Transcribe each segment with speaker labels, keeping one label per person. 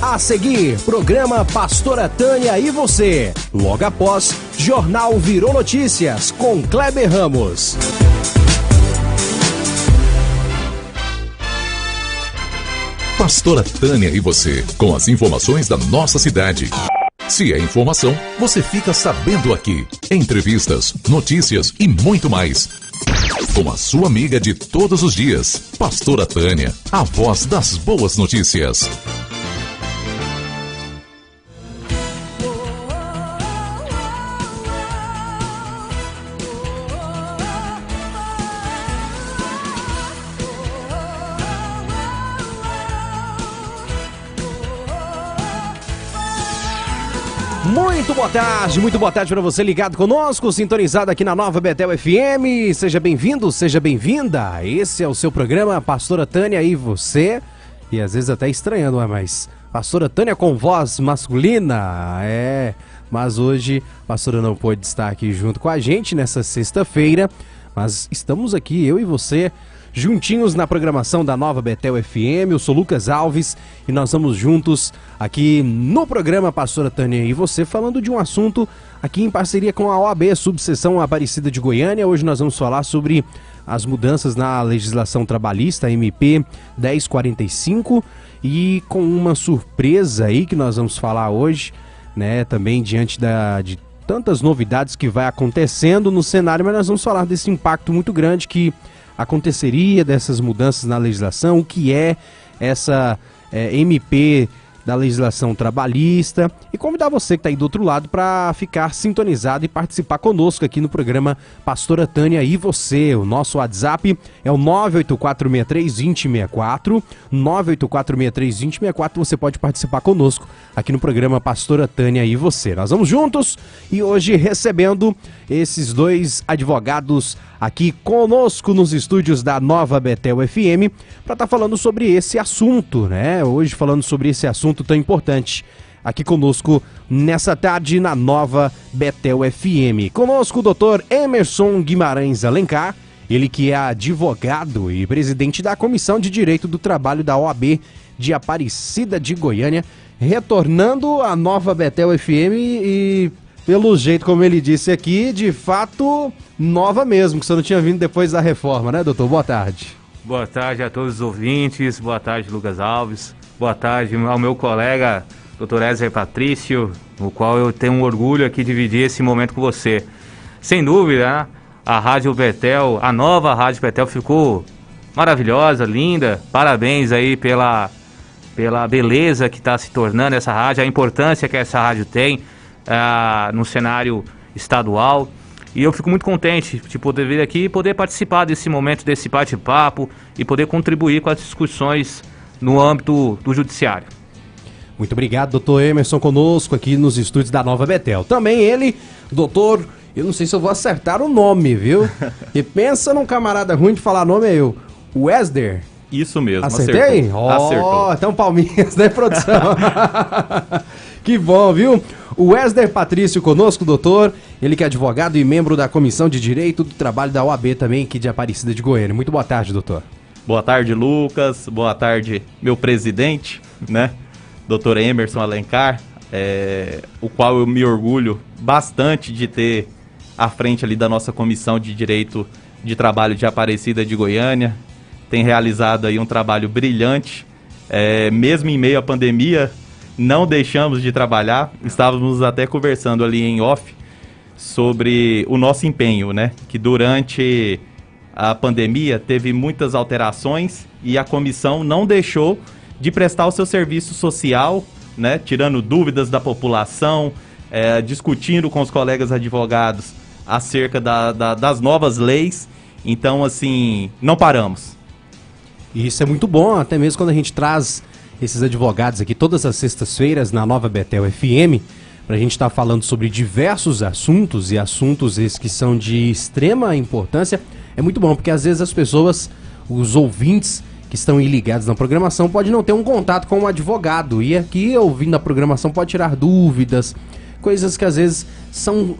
Speaker 1: A seguir, programa Pastora Tânia e você. Logo após, Jornal Virou Notícias com Kleber Ramos.
Speaker 2: Pastora Tânia e você, com as informações da nossa cidade. Se é informação, você fica sabendo aqui. Entrevistas, notícias e muito mais. Com a sua amiga de todos os dias, Pastora Tânia, a voz das boas notícias.
Speaker 1: Muito boa tarde para você ligado conosco, sintonizado aqui na Nova Betel FM. Seja bem-vindo, seja bem-vinda. Esse é o seu programa Pastora Tânia e você. E às vezes até estranhando, mas Pastora Tânia com voz masculina, mas hoje a pastora não pôde estar aqui junto com a gente nessa sexta-feira, mas estamos aqui, eu e você, juntinhos na programação da Nova Betel FM. Eu sou Lucas Alves e nós vamos juntos aqui no programa Pastora Tânia e você, falando de um assunto aqui em parceria com a OAB, Subseção Aparecida de Goiânia. Hoje nós vamos falar sobre as mudanças na legislação trabalhista, MP 1045, e com uma surpresa aí que nós vamos falar hoje, né, também diante de tantas novidades que vai acontecendo no cenário, mas nós vamos falar desse impacto muito grande que aconteceria, dessas mudanças na legislação, o que é essa MP da legislação trabalhista, e convidar você que está aí do outro lado para ficar sintonizado e participar conosco aqui no programa Pastora Tânia e você. O nosso WhatsApp é o 984632064, 984632064, você pode participar conosco aqui no programa Pastora Tânia e você. Nós vamos juntos e hoje recebendo esses dois advogados aqui conosco nos estúdios da Nova Betel FM para estar falando sobre esse assunto, né? Hoje falando sobre esse assunto tão importante aqui conosco nessa tarde na Nova Betel FM. Conosco o doutor Emerson Guimarães Alencar, ele que é advogado e presidente da Comissão de Direito do Trabalho da OAB de Aparecida de Goiânia, retornando à Nova Betel FM e, pelo jeito como ele disse aqui, de fato nova mesmo, que você não tinha vindo depois da reforma, né, doutor? Boa tarde.
Speaker 3: Boa tarde a todos os ouvintes, boa tarde, Lucas Alves, boa tarde ao meu colega, doutor Ézer Patrício, o qual eu tenho um orgulho aqui de dividir esse momento com você. Sem dúvida, né? A Rádio Betel, a nova Rádio Betel ficou maravilhosa, linda, parabéns aí pela beleza que está se tornando essa rádio, a importância que essa rádio tem no cenário estadual. E eu fico muito contente de poder vir aqui e poder participar desse momento, desse bate-papo e poder contribuir com as discussões no âmbito do judiciário.
Speaker 1: Muito obrigado, doutor Emerson, conosco aqui nos estúdios da Nova Betel. Também ele, doutor, eu não sei se eu vou acertar o nome, viu? E pensa num camarada ruim de falar nome, é eu, Wesder.
Speaker 4: Isso mesmo,
Speaker 1: acertei?
Speaker 4: Acertou.
Speaker 1: Então palminhas, né, produção? Que bom, viu? O Wesder Patrício conosco, doutor, ele que é advogado e membro da Comissão de Direito do Trabalho da OAB também, aqui de Aparecida de Goiânia. Muito boa tarde, doutor.
Speaker 4: Boa tarde, Lucas. Boa tarde, meu presidente, né? Doutor Emerson Alencar, o qual eu me orgulho bastante de ter à frente ali da nossa Comissão de Direito de Trabalho de Aparecida de Goiânia. Tem realizado aí um trabalho brilhante, mesmo em meio à pandemia, não deixamos de trabalhar. Estávamos até conversando ali em off sobre o nosso empenho, né? Que durante a pandemia teve muitas alterações e a comissão não deixou de prestar o seu serviço social, né? Tirando dúvidas da população, discutindo com os colegas advogados acerca das novas leis. Então, assim, não paramos.
Speaker 1: E isso é muito bom, até mesmo quando a gente traz esses advogados aqui todas as sextas-feiras na Nova Betel FM, para a gente estar falando sobre diversos assuntos, e assuntos esses que são de extrema importância. É muito bom, porque às vezes as pessoas, os ouvintes que estão ligados na programação, podem não ter um contato com um advogado, e aqui, ouvindo a programação, pode tirar dúvidas, coisas que às vezes são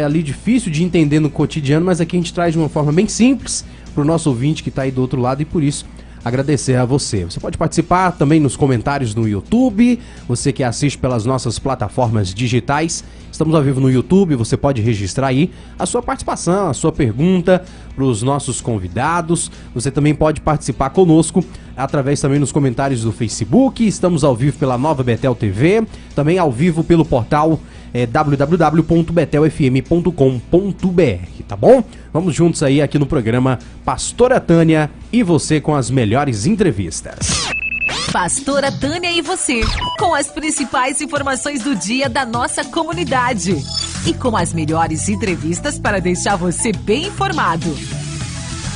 Speaker 1: ali difícil de entender no cotidiano, mas aqui a gente traz de uma forma bem simples para o nosso ouvinte que está aí do outro lado, e por isso agradecer a você. Você pode participar também nos comentários no YouTube, você que assiste pelas nossas plataformas digitais. Estamos ao vivo no YouTube, você pode registrar aí a sua participação, a sua pergunta para os nossos convidados. Você também pode participar conosco através também nos comentários do Facebook. Estamos ao vivo pela Nova Betel TV, também ao vivo pelo portal www.betelfm.com.br, tá bom? Vamos juntos aí aqui no programa Pastora Tânia e você com as melhores entrevistas.
Speaker 5: Pastora Tânia e você, com as principais informações do dia da nossa comunidade e com as melhores entrevistas para deixar você bem informado.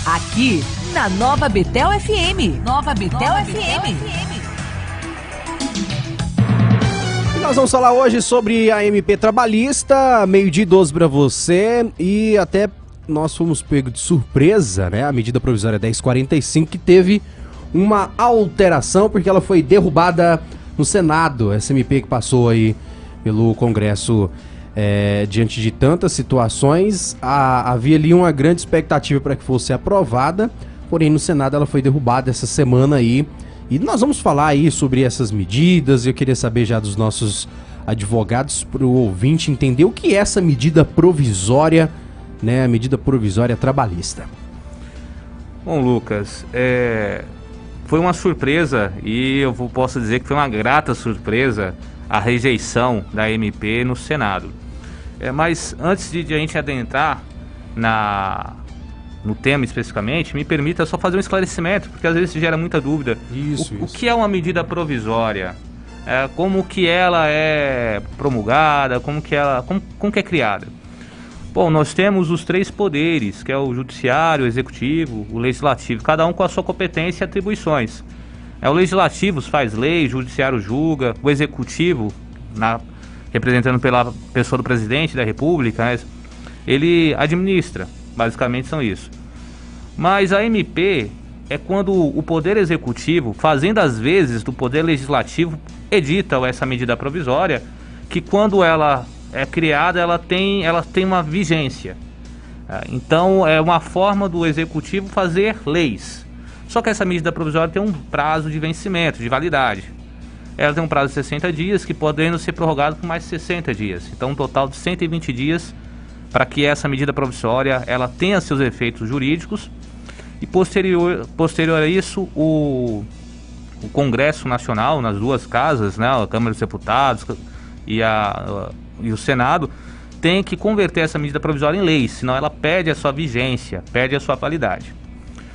Speaker 5: Aqui na Nova Betel FM. Nova Betel FM.
Speaker 1: Nós vamos falar hoje sobre a MP trabalhista, 12:12 para você, e até nós fomos pegos de surpresa, né? A medida provisória 1045 que teve uma alteração porque ela foi derrubada no Senado. Essa MP que passou aí pelo Congresso diante de tantas situações, havia ali uma grande expectativa para que fosse aprovada, porém no Senado ela foi derrubada essa semana aí. E nós vamos falar aí sobre essas medidas. Eu queria saber já dos nossos advogados, para o ouvinte entender o que é essa medida provisória, né? A medida provisória trabalhista.
Speaker 3: Bom, Lucas, foi uma surpresa e eu posso dizer que foi uma grata surpresa a rejeição da MP no Senado. Mas antes de a gente adentrar no tema especificamente, me permita só fazer um esclarecimento, porque às vezes gera muita dúvida. O que é uma medida provisória? Como que ela é promulgada? Como que é criada? Bom, nós temos os 3 poderes, que é o judiciário, o executivo, o legislativo, cada um com a sua competência e atribuições. O legislativo faz lei, o judiciário julga, o executivo, representando pela pessoa do presidente da República, né, ele administra. Basicamente são isso. Mas a MP é quando o Poder Executivo, fazendo as vezes do Poder Legislativo, edita essa medida provisória, que quando ela é criada, ela tem uma vigência. Então é uma forma do Executivo fazer leis. Só que essa medida provisória tem um prazo de vencimento, de validade. Ela tem um prazo de 60 dias, que podendo ser prorrogado por mais 60 dias. Então um total de 120 dias para que essa medida provisória ela tenha seus efeitos jurídicos e posterior a isso o Congresso Nacional, nas 2 casas, né, a Câmara dos Deputados e o Senado, tem que converter essa medida provisória em lei, senão ela perde a sua vigência, perde a sua validade.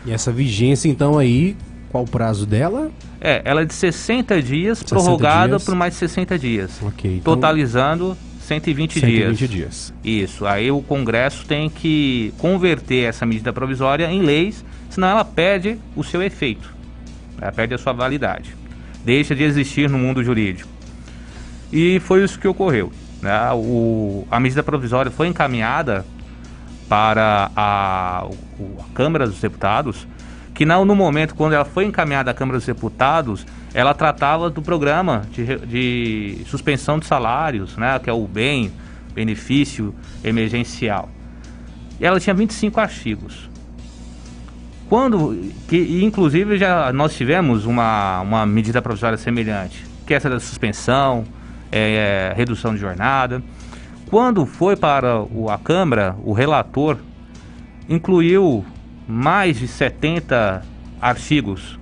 Speaker 1: E essa vigência então aí, qual o prazo dela?
Speaker 3: Ela é de 60 dias, prorrogada por mais 60 dias,
Speaker 1: okay, então...
Speaker 3: totalizando 120 dias. Isso. Aí o Congresso tem que converter essa medida provisória em leis, senão ela perde o seu efeito. Ela perde a sua validade. Deixa de existir no mundo jurídico. E foi isso que ocorreu, né? A medida provisória foi encaminhada para a Câmara dos Deputados, que no momento quando ela foi encaminhada à Câmara dos Deputados, ela tratava do programa de suspensão de salários, né, que é o benefício emergencial. E ela tinha 25 artigos. Inclusive nós tivemos uma medida provisória semelhante, que é essa da suspensão, redução de jornada. Quando foi para a Câmara, o relator incluiu mais de 70 artigos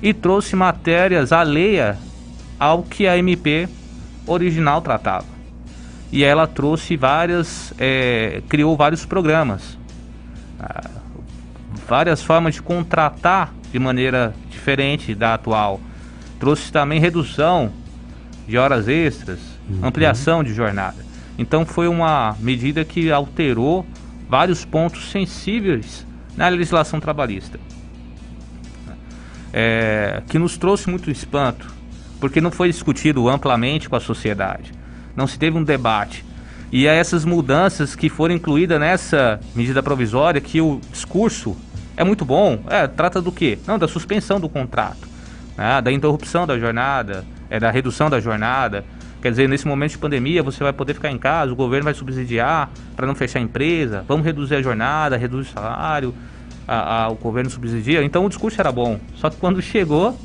Speaker 3: e trouxe matérias alheias ao que a MP original tratava. E ela trouxe criou vários programas, várias formas de contratar de maneira diferente da atual. Trouxe também redução de horas extras, ampliação de jornada. Então foi uma medida que alterou vários pontos sensíveis na legislação trabalhista. Que nos trouxe muito espanto, porque não foi discutido amplamente com a sociedade, não se teve um debate. E essas mudanças que foram incluídas nessa medida provisória, que o discurso é muito bom, trata do quê? Não, da suspensão do contrato, né? Da interrupção da jornada, da redução da jornada. Quer dizer, nesse momento de pandemia, você vai poder ficar em casa, o governo vai subsidiar para não fechar a empresa, vamos reduzir a jornada, reduzir o salário. o governo subsidia, então o discurso era bom. Só que quando chegou,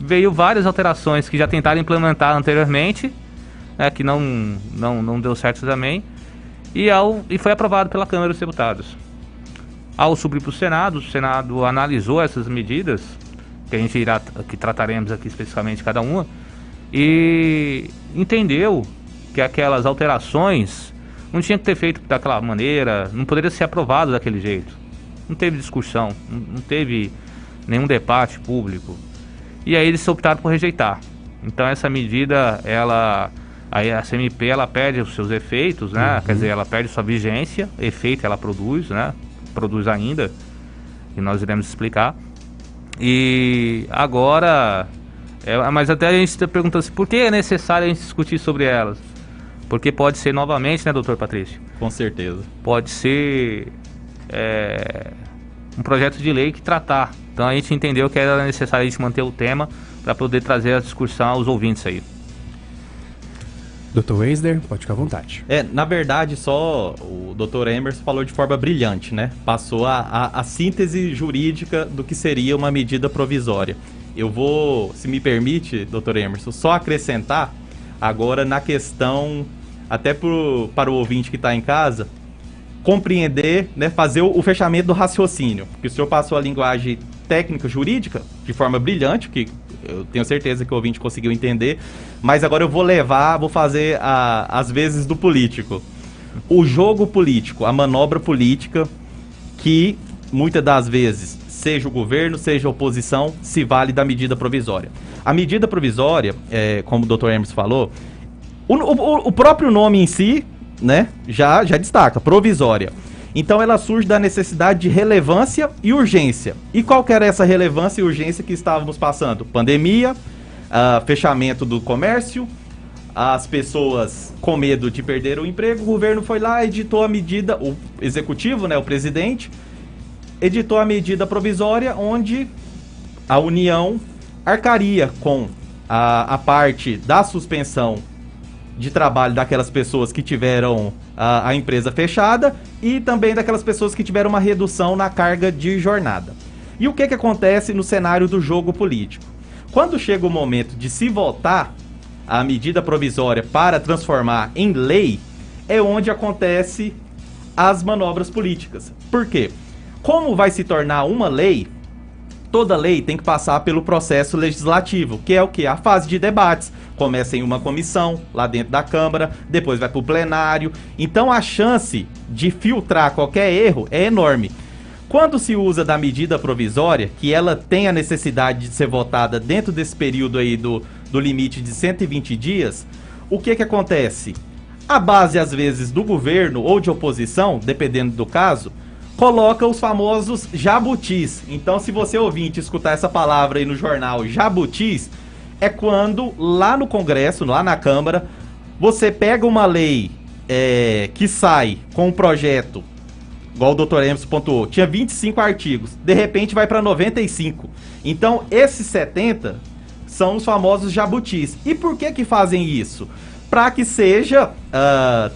Speaker 3: veio várias alterações que já tentaram implementar anteriormente, né, que não deu certo também, e foi aprovado pela Câmara dos Deputados. Ao subir para o Senado analisou essas medidas, que trataremos aqui especificamente cada uma, e entendeu que aquelas alterações não tinha que ter feito daquela maneira, não poderia ser aprovado daquele jeito. Não teve discussão, não teve nenhum debate público. E aí eles optaram por rejeitar. Então essa medida, aí a CMP, ela perde os seus efeitos, né? Quer dizer, ela perde sua vigência, efeito ela produz, né? Produz ainda, e nós iremos explicar. E agora, mas até a gente está perguntando assim, por que é necessário a gente discutir sobre elas? Porque pode ser novamente, né, doutor Patrício?
Speaker 4: Com certeza.
Speaker 3: Pode ser um projeto de lei que tratar. Então a gente entendeu que era necessário a gente manter o tema para poder trazer a discussão aos ouvintes aí.
Speaker 1: Dr. Weisler, pode ficar à vontade.
Speaker 4: Na verdade, só o Dr. Emerson falou de forma brilhante, né? Passou a síntese jurídica do que seria uma medida provisória. Eu vou, se me permite, Dr. Emerson, só acrescentar agora na questão, até para o ouvinte que está em casa, compreender, né, fazer o fechamento do raciocínio. Porque o senhor passou a linguagem técnica jurídica de forma brilhante, que eu tenho certeza que o ouvinte conseguiu entender, mas agora eu vou fazer as vezes do político. O jogo político, a manobra política, que muitas das vezes, seja o governo, seja a oposição, se vale da medida provisória. A medida provisória, como o Dr. Emerson falou, o próprio nome em si, né, já destaca, provisória. Então ela surge da necessidade de relevância e urgência. E qual que era essa relevância e urgência que estávamos passando? Pandemia, fechamento do comércio, as pessoas com medo de perder o emprego, o governo foi lá, editou a medida, o executivo, né, o presidente, editou a medida provisória onde a União arcaria com a parte da suspensão de trabalho daquelas pessoas que tiveram a empresa fechada e também daquelas pessoas que tiveram uma redução na carga de jornada. E o que acontece no cenário do jogo político? Quando chega o momento de se votar a medida provisória para transformar em lei, é onde acontece as manobras políticas. Por quê? Como vai se tornar uma lei, toda lei tem que passar pelo processo legislativo, que é o quê? A fase de debates. Começa em uma comissão, lá dentro da Câmara, depois vai para o plenário. Então a chance de filtrar qualquer erro é enorme. Quando se usa da medida provisória, que ela tem a necessidade de ser votada dentro desse período aí do limite de 120 dias, o que acontece? A base, às vezes, do governo ou de oposição, dependendo do caso, coloca os famosos jabutis. Então, se você ouvinte escutar essa palavra aí no jornal, jabutis, é quando lá no Congresso, lá na Câmara, você pega uma lei que sai com um projeto, igual o Dr. Emerson pontuou, tinha 25 artigos, de repente vai para 95. Então, esses 70 são os famosos jabutis. E por que fazem isso? Para que seja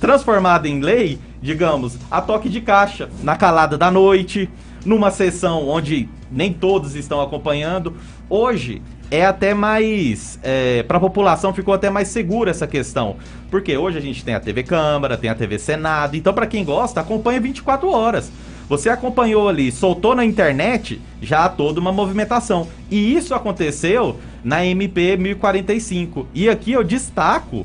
Speaker 4: transformado em lei, digamos, a toque de caixa, na calada da noite, numa sessão onde nem todos estão acompanhando. Hoje é até mais, para a população ficou até mais segura essa questão, porque hoje a gente tem a TV Câmara, tem a TV Senado, então para quem gosta, acompanha 24 horas. Você acompanhou ali, soltou na internet, já há toda uma movimentação. E isso aconteceu na MP 1045. E aqui eu destaco,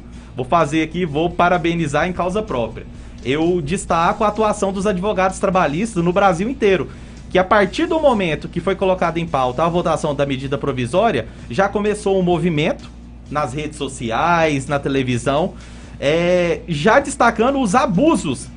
Speaker 4: vou parabenizar em causa própria. Eu destaco a atuação dos advogados trabalhistas no Brasil inteiro, que a partir do momento que foi colocada em pauta a votação da medida provisória, já começou um movimento nas redes sociais, na televisão, já destacando os abusos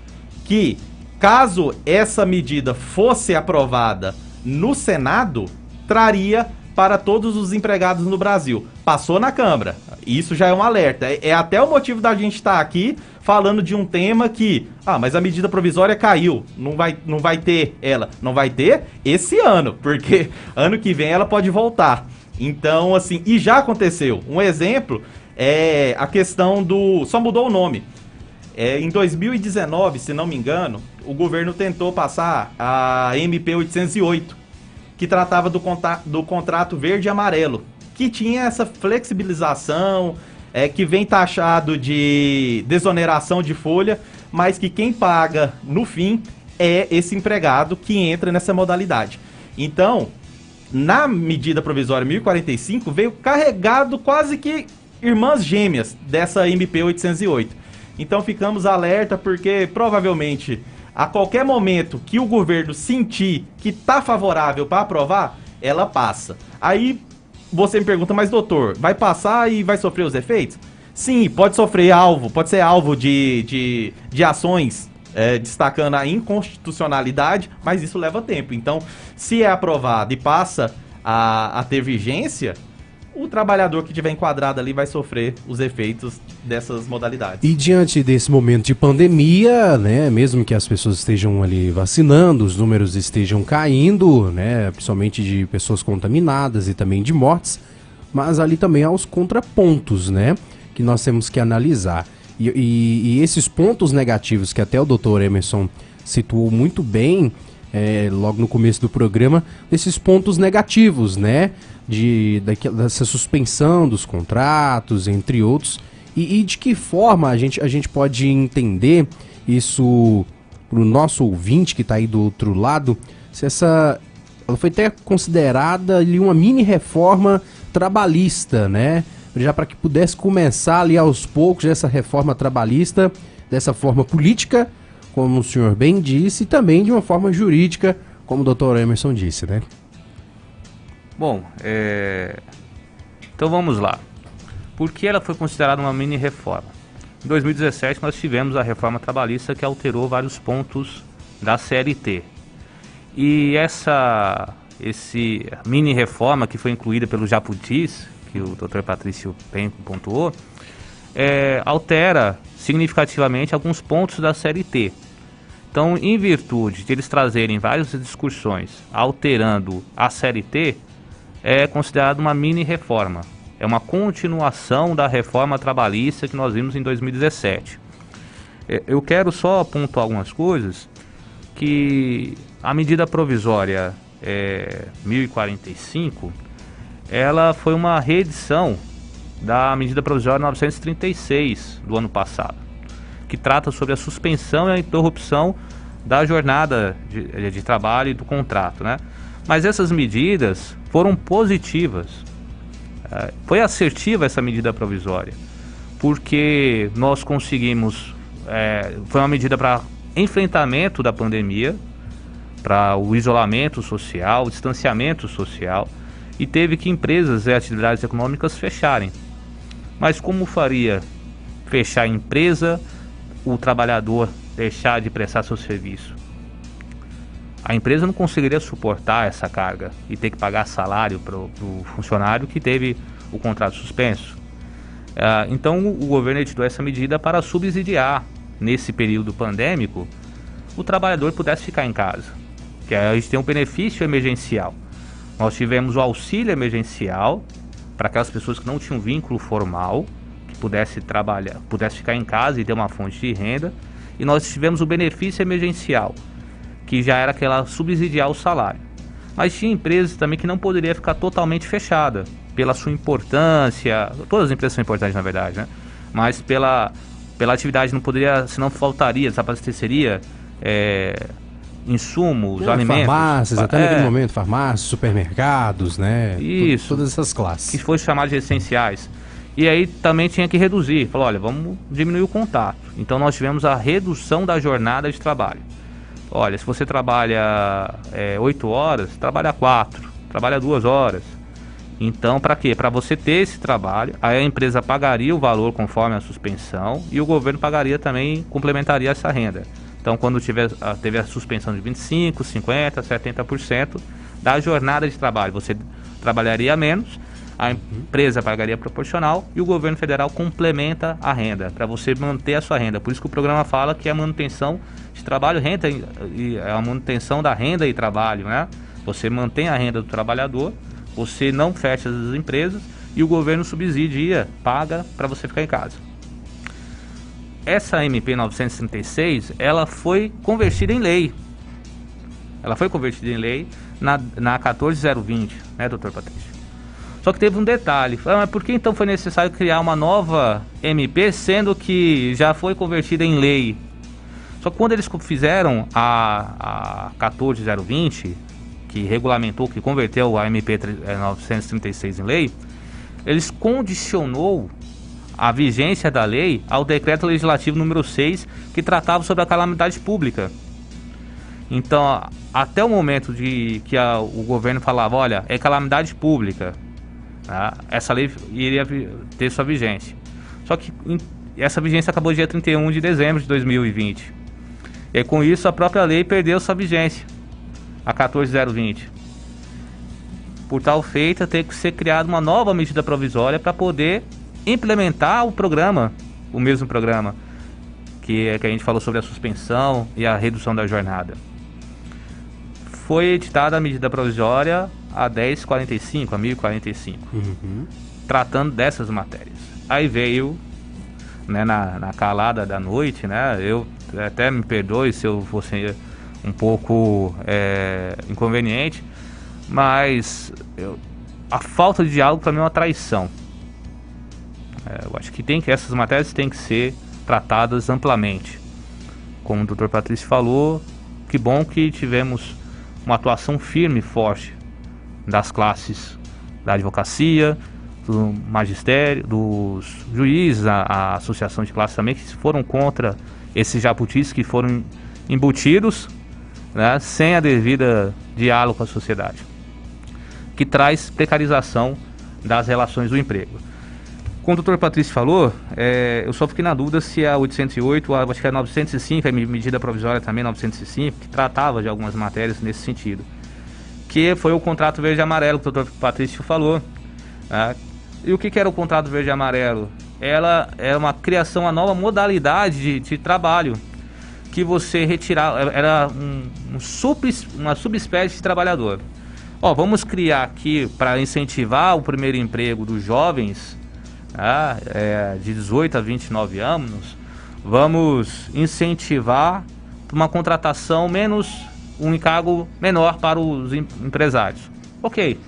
Speaker 4: que, caso essa medida fosse aprovada no Senado, traria para todos os empregados no Brasil. Passou na Câmara, isso já é um alerta. É até o motivo da gente estar aqui falando de um tema que, mas a medida provisória caiu, não vai ter ela. Não vai ter esse ano, porque ano que vem ela pode voltar. Então, assim, e já aconteceu. Um exemplo é a questão só mudou o nome. Em 2019, se não me engano, o governo tentou passar a MP 808, que tratava do contrato verde e amarelo, que tinha essa flexibilização, que vem taxado de desoneração de folha, mas que quem paga no fim é esse empregado que entra nessa modalidade. Então, na medida provisória 1045, veio carregado quase que irmãs gêmeas dessa MP 808. Então ficamos alerta porque provavelmente a qualquer momento que o governo sentir que está favorável para aprovar, ela passa. Aí você me pergunta, mas doutor, vai passar e vai sofrer os efeitos? Sim, pode sofrer pode ser alvo de ações destacando a inconstitucionalidade, mas isso leva tempo. Então, se é aprovado e passa a ter vigência, o trabalhador que estiver enquadrado ali vai sofrer os efeitos dessas modalidades.
Speaker 1: E diante desse momento de pandemia, né, mesmo que as pessoas estejam ali vacinando, os números estejam caindo, né, principalmente de pessoas contaminadas e também de mortes, mas ali também há os contrapontos, né, que nós temos que analisar. E esses pontos negativos que até o Dr. Emerson situou muito bem, logo no começo do programa, esses pontos negativos, né, dessa suspensão dos contratos, entre outros, e de que forma a gente pode entender isso para o nosso ouvinte que está aí do outro lado, se ela foi até considerada ali uma mini reforma trabalhista, né, já para que pudesse começar ali aos poucos essa reforma trabalhista, dessa forma política, como o senhor bem disse, e também de uma forma jurídica, como o Dr. Emerson disse, né?
Speaker 3: Bom, então vamos lá. Por que ela foi considerada uma mini reforma? Em 2017 nós tivemos a reforma trabalhista que alterou vários pontos da CLT. E essa mini reforma que foi incluída pelo Jabutis, que o Dr. Patrício Penco pontuou, altera significativamente alguns pontos da CLT. Então, em virtude de eles trazerem várias discussões alterando a CLT, é considerado uma mini reforma. É uma continuação da reforma trabalhista que nós vimos em 2017. Eu quero só pontuar algumas coisas, que a medida provisória 1045, ela foi uma reedição da medida provisória 936 do ano passado, que trata sobre a suspensão e a interrupção da jornada de trabalho e do contrato, né? Mas essas medidas foram positivas. Foi assertiva essa medida provisória, porque nós conseguimos, foi uma medida para enfrentamento da pandemia, para o isolamento social, o distanciamento social, e teve que empresas e atividades econômicas fecharem. Mas como faria fechar a empresa, o trabalhador deixar de prestar seu serviço? A empresa não conseguiria suportar essa carga e ter que pagar salário para o funcionário que teve o contrato suspenso. Então o governo editou essa medida para subsidiar, nesse período pandêmico, o trabalhador pudesse ficar em casa. Que a gente tem um benefício emergencial. Nós tivemos o auxílio emergencial para aquelas pessoas que não tinham vínculo formal, que pudesse trabalhar, pudesse ficar em casa e ter uma fonte de renda. E nós tivemos o benefício emergencial, que já era aquela subsidiar o salário. Mas tinha empresas também que não poderia ficar totalmente fechada, pela sua importância. Todas as empresas são importantes, na verdade, né? Mas pela atividade não poderia, senão faltaria, desabasteceria insumos, alimentos.
Speaker 1: Farmácias, até naquele momento, farmácias, supermercados, né?
Speaker 3: Isso.
Speaker 1: Todas essas classes.
Speaker 3: Que foi chamado de essenciais. E aí também tinha que reduzir. Falou, olha, vamos diminuir o contato. Então nós tivemos a redução da jornada de trabalho. Olha, se você trabalha 8 horas, trabalha 4, trabalha 2 horas. Então, para quê? Para você ter esse trabalho, aí a empresa pagaria o valor conforme a suspensão e o governo pagaria também, complementaria essa renda. Então, quando teve a suspensão de 25%, 50%, 70% da jornada de trabalho, você trabalharia menos, a empresa pagaria proporcional e o governo federal complementa a renda, para você manter a sua renda. Por isso que o programa fala que é a manutenção de trabalho, renda, e a manutenção da renda e trabalho, né? Você mantém a renda do trabalhador, você não fecha as empresas e o governo subsidia, paga para você ficar em casa. essa MP 936, ela foi convertida em lei. Ela foi convertida em lei na 14020, né, doutor Patrício? Só que teve um detalhe. Mas por que então foi necessário criar uma nova MP, sendo que já foi convertida em lei? Só que quando eles fizeram a 14020, que regulamentou, que converteu a MP 936 em lei, eles condicionou a vigência da lei ao decreto legislativo número 6, que tratava sobre a calamidade pública. Então, até o momento de que o governo falava, olha, é calamidade pública, tá? Essa lei iria ter sua vigência. Só que essa vigência acabou dia 31 de dezembro de 2020. E com isso a própria lei perdeu sua vigência, a 14020. Por tal feita, tem que ser criada uma nova medida provisória para poder implementar o mesmo programa, que a gente falou sobre a suspensão e a redução da jornada. Foi editada a medida provisória a 1045, tratando dessas matérias. Aí veio, né, na calada da noite, né, eu até me perdoe se eu fosse um pouco inconveniente, mas a falta de diálogo para mim é uma traição. Eu acho que essas matérias têm que ser tratadas amplamente. Como o Dr. Patrício falou, que bom que tivemos uma atuação firme e forte das classes da advocacia, do magistério, dos juízes, a associação de classes também, que foram contra esses jabutis que foram embutidos, né, sem a devida diálogo com a sociedade, que traz precarização das relações do emprego. Como o doutor Patrício falou, eu só fiquei na dúvida se a 808, acho que a 905, a medida provisória também 905, que tratava de algumas matérias nesse sentido, que foi o contrato verde e amarelo que o doutor Patrício falou. E o que era o contrato verde e amarelo? Ela é uma criação, uma nova modalidade de trabalho, que você retirava, era uma subespécie de trabalhador. Vamos criar aqui para incentivar o primeiro emprego dos jovens, de 18 a 29 anos, vamos incentivar uma contratação um encargo menor para os empresários. Ok.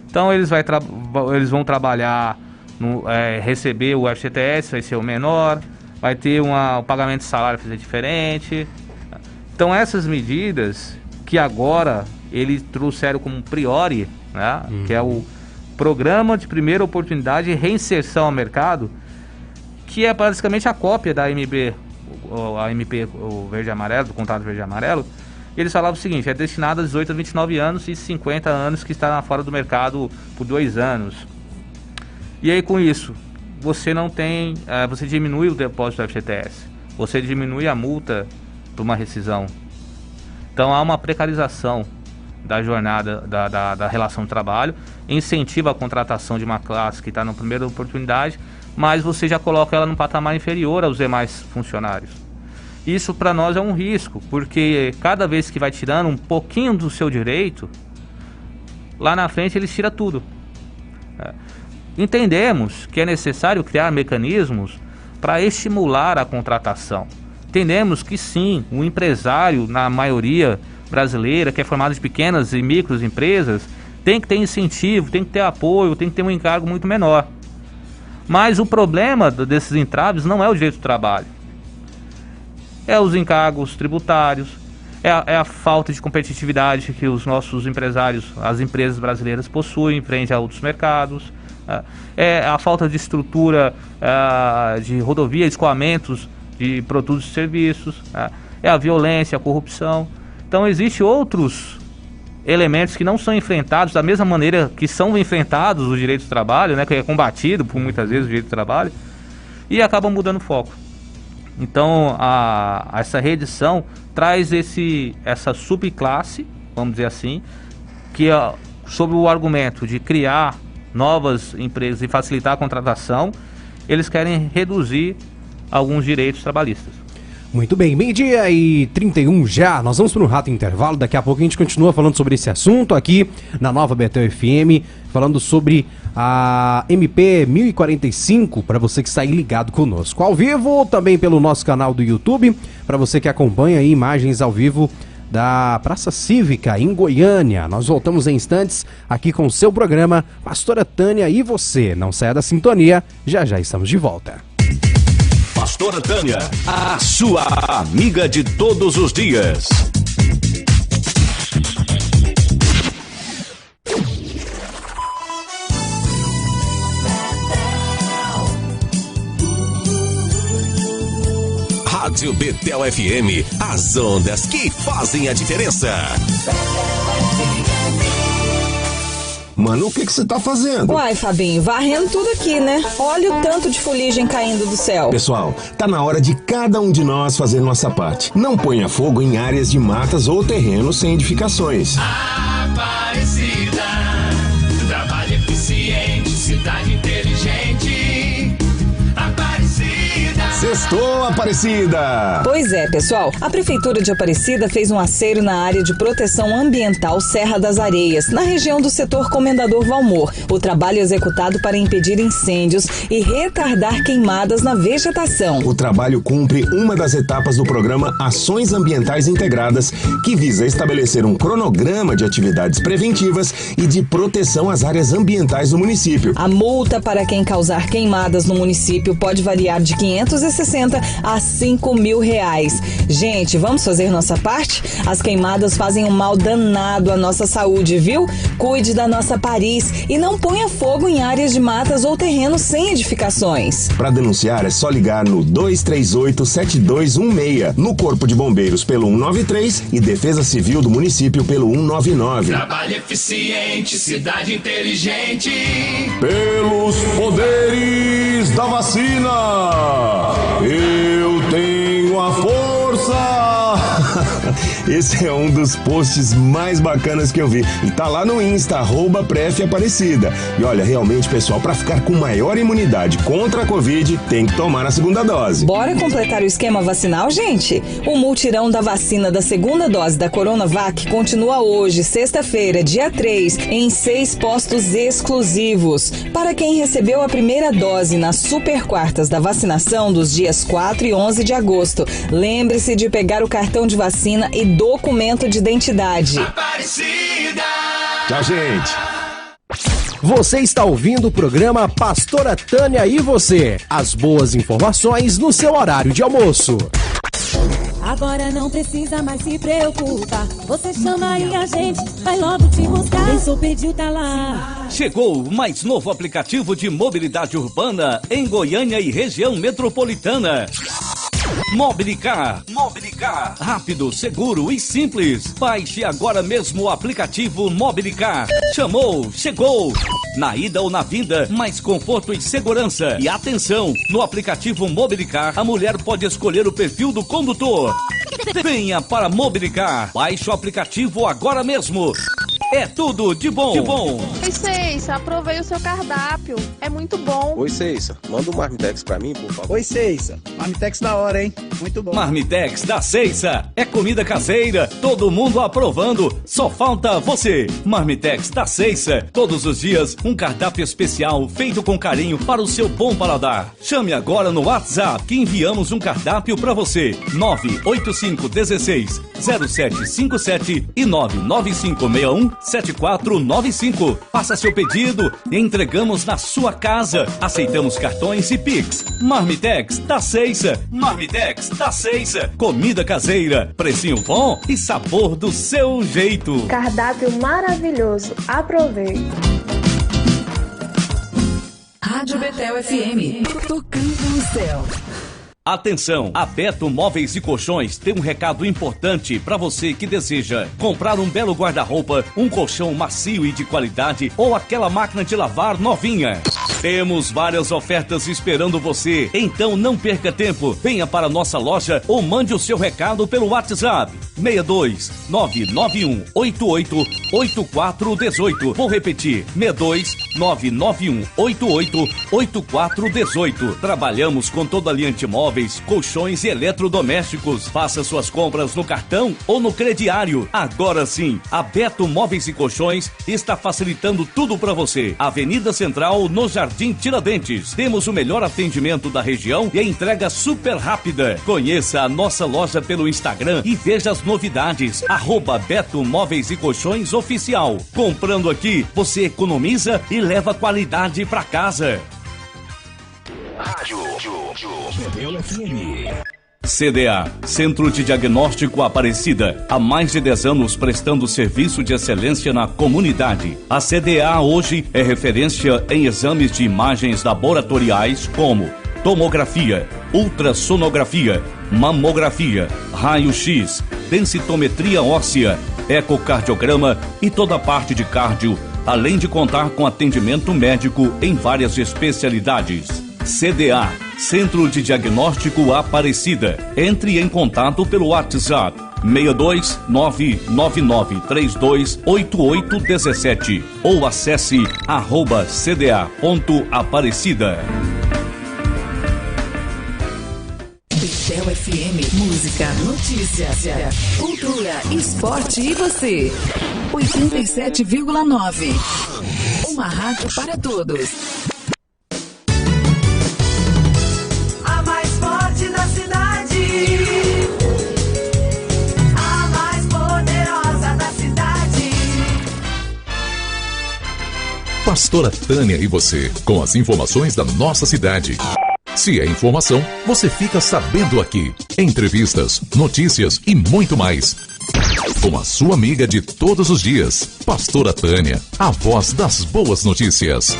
Speaker 3: Então eles vão trabalhar, receber o FGTS, vai ser o menor, vai ter o pagamento de salário vai ser diferente. Então essas medidas que agora eles trouxeram como priori, né, que é o Programa de Primeira Oportunidade e Reinserção ao Mercado, que é basicamente a cópia da MP, o verde e amarelo, do contrato verde e amarelo. Eles falavam o seguinte: é destinado a 18 a 29 anos e 50 anos que está fora do mercado por 2 anos. E aí com isso, você não tem, você diminui o depósito do FGTS, você diminui a multa por uma rescisão. Então há uma precarização da jornada, da relação de trabalho, incentiva a contratação de uma classe que está na primeira oportunidade, mas você já coloca ela num patamar inferior aos demais funcionários. Isso para nós é um risco, porque cada vez que vai tirando um pouquinho do seu direito, lá na frente eles tiram tudo. Entendemos que é necessário criar mecanismos para estimular a contratação. Entendemos que sim, o empresário, na maioria brasileira, que é formado de pequenas e micros empresas, tem que ter incentivo, tem que ter apoio, tem que ter um encargo muito menor. Mas o problema desses entraves não é o direito do trabalho. É os encargos tributários, é a falta de competitividade que os nossos empresários, as empresas brasileiras possuem frente a outros mercados, é a falta de estrutura de rodovia, escoamentos de produtos e serviços, é a violência, a corrupção. Então existem outros elementos que não são enfrentados da mesma maneira que são enfrentados os direitos do trabalho, né, que é combatido por muitas vezes o direito do trabalho, e acabam mudando o foco. Então essa reedição traz essa subclasse, vamos dizer assim, que sob o argumento de criar novas empresas e facilitar a contratação, eles querem reduzir alguns direitos trabalhistas.
Speaker 1: Muito bem, 12h31 já, nós vamos para um rápido intervalo, daqui a pouco a gente continua falando sobre esse assunto aqui na Nova Betel FM, falando sobre a MP 1045, para você que está aí ligado conosco. Ao vivo, também pelo nosso canal do YouTube, para você que acompanha aí imagens ao vivo da Praça Cívica em Goiânia. Nós voltamos em instantes aqui com o seu programa Pastora Tânia e você. Não saia da sintonia, já estamos de volta.
Speaker 6: Pastora Tânia, a sua amiga de todos os dias. Rádio Betel FM, as ondas que fazem a diferença.
Speaker 7: Mano, o que você tá fazendo?
Speaker 8: Uai, Fabinho, varrendo tudo aqui, né? Olha o tanto de fuligem caindo do céu.
Speaker 7: Pessoal, tá na hora de cada um de nós fazer nossa parte. Não ponha fogo em áreas de matas ou terrenos sem edificações.
Speaker 9: Aparecida, trabalho eficiente, cidade inteligente.
Speaker 7: Sextou, Aparecida!
Speaker 8: Pois é, pessoal. A Prefeitura de Aparecida fez um aceiro na área de proteção ambiental Serra das Areias, na região do setor Comendador Valmor. O trabalho é executado para impedir incêndios e retardar queimadas na vegetação.
Speaker 7: O trabalho cumpre uma das etapas do programa Ações Ambientais Integradas, que visa estabelecer um cronograma de atividades preventivas e de proteção às áreas ambientais do município.
Speaker 8: A multa para quem causar queimadas no município pode variar de 560 a 5 mil reais. Gente, vamos fazer nossa parte? As queimadas fazem um mal danado à nossa saúde, viu? Cuide da nossa Paris e não ponha fogo em áreas de matas ou terrenos sem edificações.
Speaker 7: Para denunciar é só ligar no 238-7216, no Corpo de Bombeiros pelo 193 e Defesa Civil do município pelo 199.
Speaker 9: Trabalho eficiente, cidade inteligente.
Speaker 7: Pelos poderes da vacina, eu tenho a força. Esse é um dos posts mais bacanas que eu vi. E tá lá no Insta, @PrefAparecida. E olha, realmente, pessoal, para ficar com maior imunidade contra a Covid, tem que tomar a segunda dose.
Speaker 8: Bora completar o esquema vacinal, gente? O multirão da vacina da segunda dose da Coronavac continua hoje, sexta-feira, dia 3, em 6 postos exclusivos. Para quem recebeu a primeira dose nas super quartas da vacinação dos dias 4 e 11 de agosto, lembre-se de pegar o cartão de vacina e documento de identidade.
Speaker 9: Aparecida!
Speaker 7: Tchau, gente!
Speaker 1: Você está ouvindo o programa Pastora Tânia e você. As boas informações no seu horário de almoço.
Speaker 10: Agora não precisa mais se preocupar. Você chama e a gente vai logo te buscar. Quem só pediu tá lá.
Speaker 6: Chegou o mais novo aplicativo de mobilidade urbana em Goiânia e região metropolitana. Mobilicar. Mobilicar. Rápido, seguro e simples. Baixe agora mesmo o aplicativo Mobilicar. Chamou, chegou. Na ida ou na vinda, mais conforto e segurança. E atenção, no aplicativo Mobilicar, a mulher pode escolher o perfil do condutor. Venha para Mobilicar. Baixe o aplicativo agora mesmo. É tudo de bom. De bom.
Speaker 11: Oi, Ceissa, aprovei o seu cardápio. É muito bom.
Speaker 12: Oi, Ceissa, manda um Marmitex pra mim, por favor.
Speaker 13: Oi, Ceissa, Marmitex da hora, hein? Muito bom.
Speaker 6: Marmitex da Ceissa. É comida caseira, todo mundo aprovando. Só falta você. Marmitex da Ceissa. Todos os dias, um cardápio especial feito com carinho para o seu bom paladar. Chame agora no WhatsApp que enviamos um cardápio pra você. 98516-0757 e 99561-7495. Faça seu pedido e entregamos na sua casa. Aceitamos cartões e Pix. Marmitex da Ceissa. Marmitex da Ceissa. Comida caseira, precinho bom e sabor do seu jeito.
Speaker 11: Cardápio maravilhoso. Aproveite.
Speaker 5: Rádio Betel FM. Tocando o céu.
Speaker 6: Atenção, a Beto Móveis e Colchões tem um recado importante para você que deseja comprar um belo guarda-roupa, um colchão macio e de qualidade ou aquela máquina de lavar novinha. Temos várias ofertas esperando você, então não perca tempo. Venha para a nossa loja ou mande o seu recado pelo WhatsApp 62 991 88 8418. Vou repetir, 62 991 88 8418. Trabalhamos com toda a linha de móveis, colchões e eletrodomésticos. Faça suas compras no cartão ou no crediário. Agora sim, a Beto Móveis e Colchões está facilitando tudo para você. Avenida Central, no Jardim Tiradentes. Temos o melhor atendimento da região e a entrega super rápida. Conheça a nossa loja pelo Instagram e veja as novidades. @Beto Móveis e Colchões Oficial. Comprando aqui, você economiza e leva qualidade para casa.
Speaker 2: Rádio Bedel FM.
Speaker 6: CDA, Centro de Diagnóstico Aparecida, há mais de 10 anos prestando serviço de excelência na comunidade. A CDA hoje é referência em exames de imagens laboratoriais como tomografia, ultrassonografia, mamografia, raio-x, densitometria óssea, ecocardiograma e toda a parte de cardio, além de contar com atendimento médico em várias especialidades. CDA, Centro de Diagnóstico Aparecida. Entre em contato pelo WhatsApp 62 99932 8817 ou acesse @cda.aparecida.
Speaker 5: Bedel FM, música, notícias, cultura, esporte e você. 87,9. Uma rádio para todos.
Speaker 9: A mais forte da cidade. A mais poderosa da cidade.
Speaker 2: Pastora Tânia e você, com as informações da nossa cidade. Se é informação, você fica sabendo aqui. Entrevistas, notícias e muito mais. Com a sua amiga de todos os dias, Pastora Tânia, a voz das boas notícias.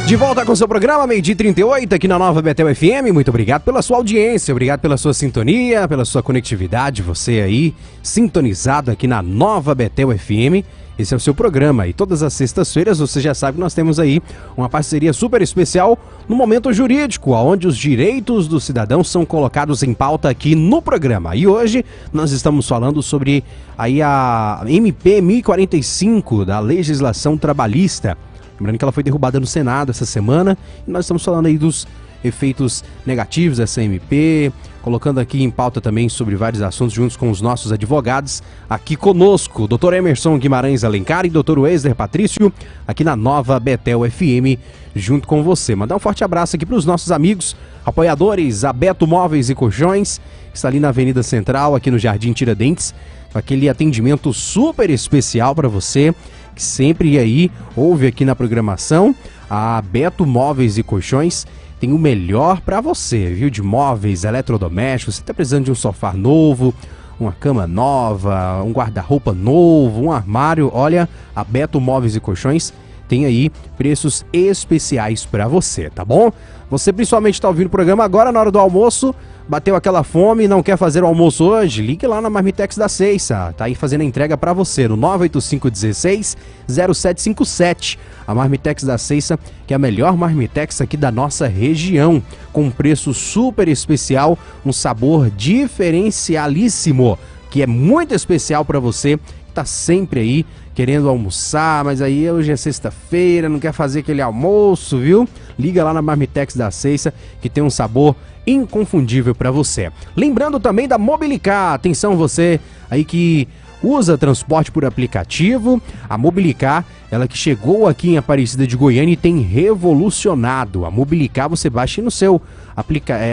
Speaker 1: De volta com o seu programa, 12h38, aqui na Nova Betel FM. Muito obrigado pela sua audiência, obrigado pela sua sintonia, pela sua conectividade. Você aí, sintonizado aqui na Nova Betel FM. Esse é o seu programa e todas as sextas-feiras você já sabe que nós temos aí uma parceria super especial no Momento Jurídico, onde os direitos do cidadão são colocados em pauta aqui no programa. E hoje nós estamos falando sobre aí a MP 1045 da legislação trabalhista. Lembrando que ela foi derrubada no Senado essa semana e nós estamos falando aí dos efeitos negativos dessa MP, colocando aqui em pauta também sobre vários assuntos juntos com os nossos advogados aqui conosco, Dr. Emerson Guimarães Alencar e Dr. Wesley Patrício, aqui na Nova Betel FM, junto com você. Mandar um forte abraço aqui para os nossos amigos apoiadores, a Beto Móveis e Colchões, que está ali na Avenida Central, aqui no Jardim Tiradentes, com aquele atendimento super especial para você, que sempre aí ouve aqui na programação. A Beto Móveis e Colchões tem o melhor para você, viu? De móveis, eletrodomésticos. Você está precisando de um sofá novo, uma cama nova, um guarda-roupa novo, um armário. Olha, a Beto Móveis e Colchões tem aí preços especiais para você, tá bom? Você principalmente está ouvindo o programa agora na hora do almoço, bateu aquela fome e não quer fazer o almoço hoje? Ligue lá na Marmitex da Ceiça, tá aí fazendo a entrega para você no 98516-0757. A Marmitex da Ceiça, que é a melhor Marmitex aqui da nossa região, com um preço super especial, um sabor diferencialíssimo, que é muito especial para você que tá sempre aí querendo almoçar, mas aí hoje é sexta-feira, não quer fazer aquele almoço, viu? Liga lá na Marmitex da Ceiça, que tem um sabor inconfundível para você. Lembrando também da Mobilicar, atenção você aí que usa transporte por aplicativo, a Mobilicar, ela que chegou aqui em Aparecida de Goiânia e tem revolucionado. A Mobilicar você baixa no seu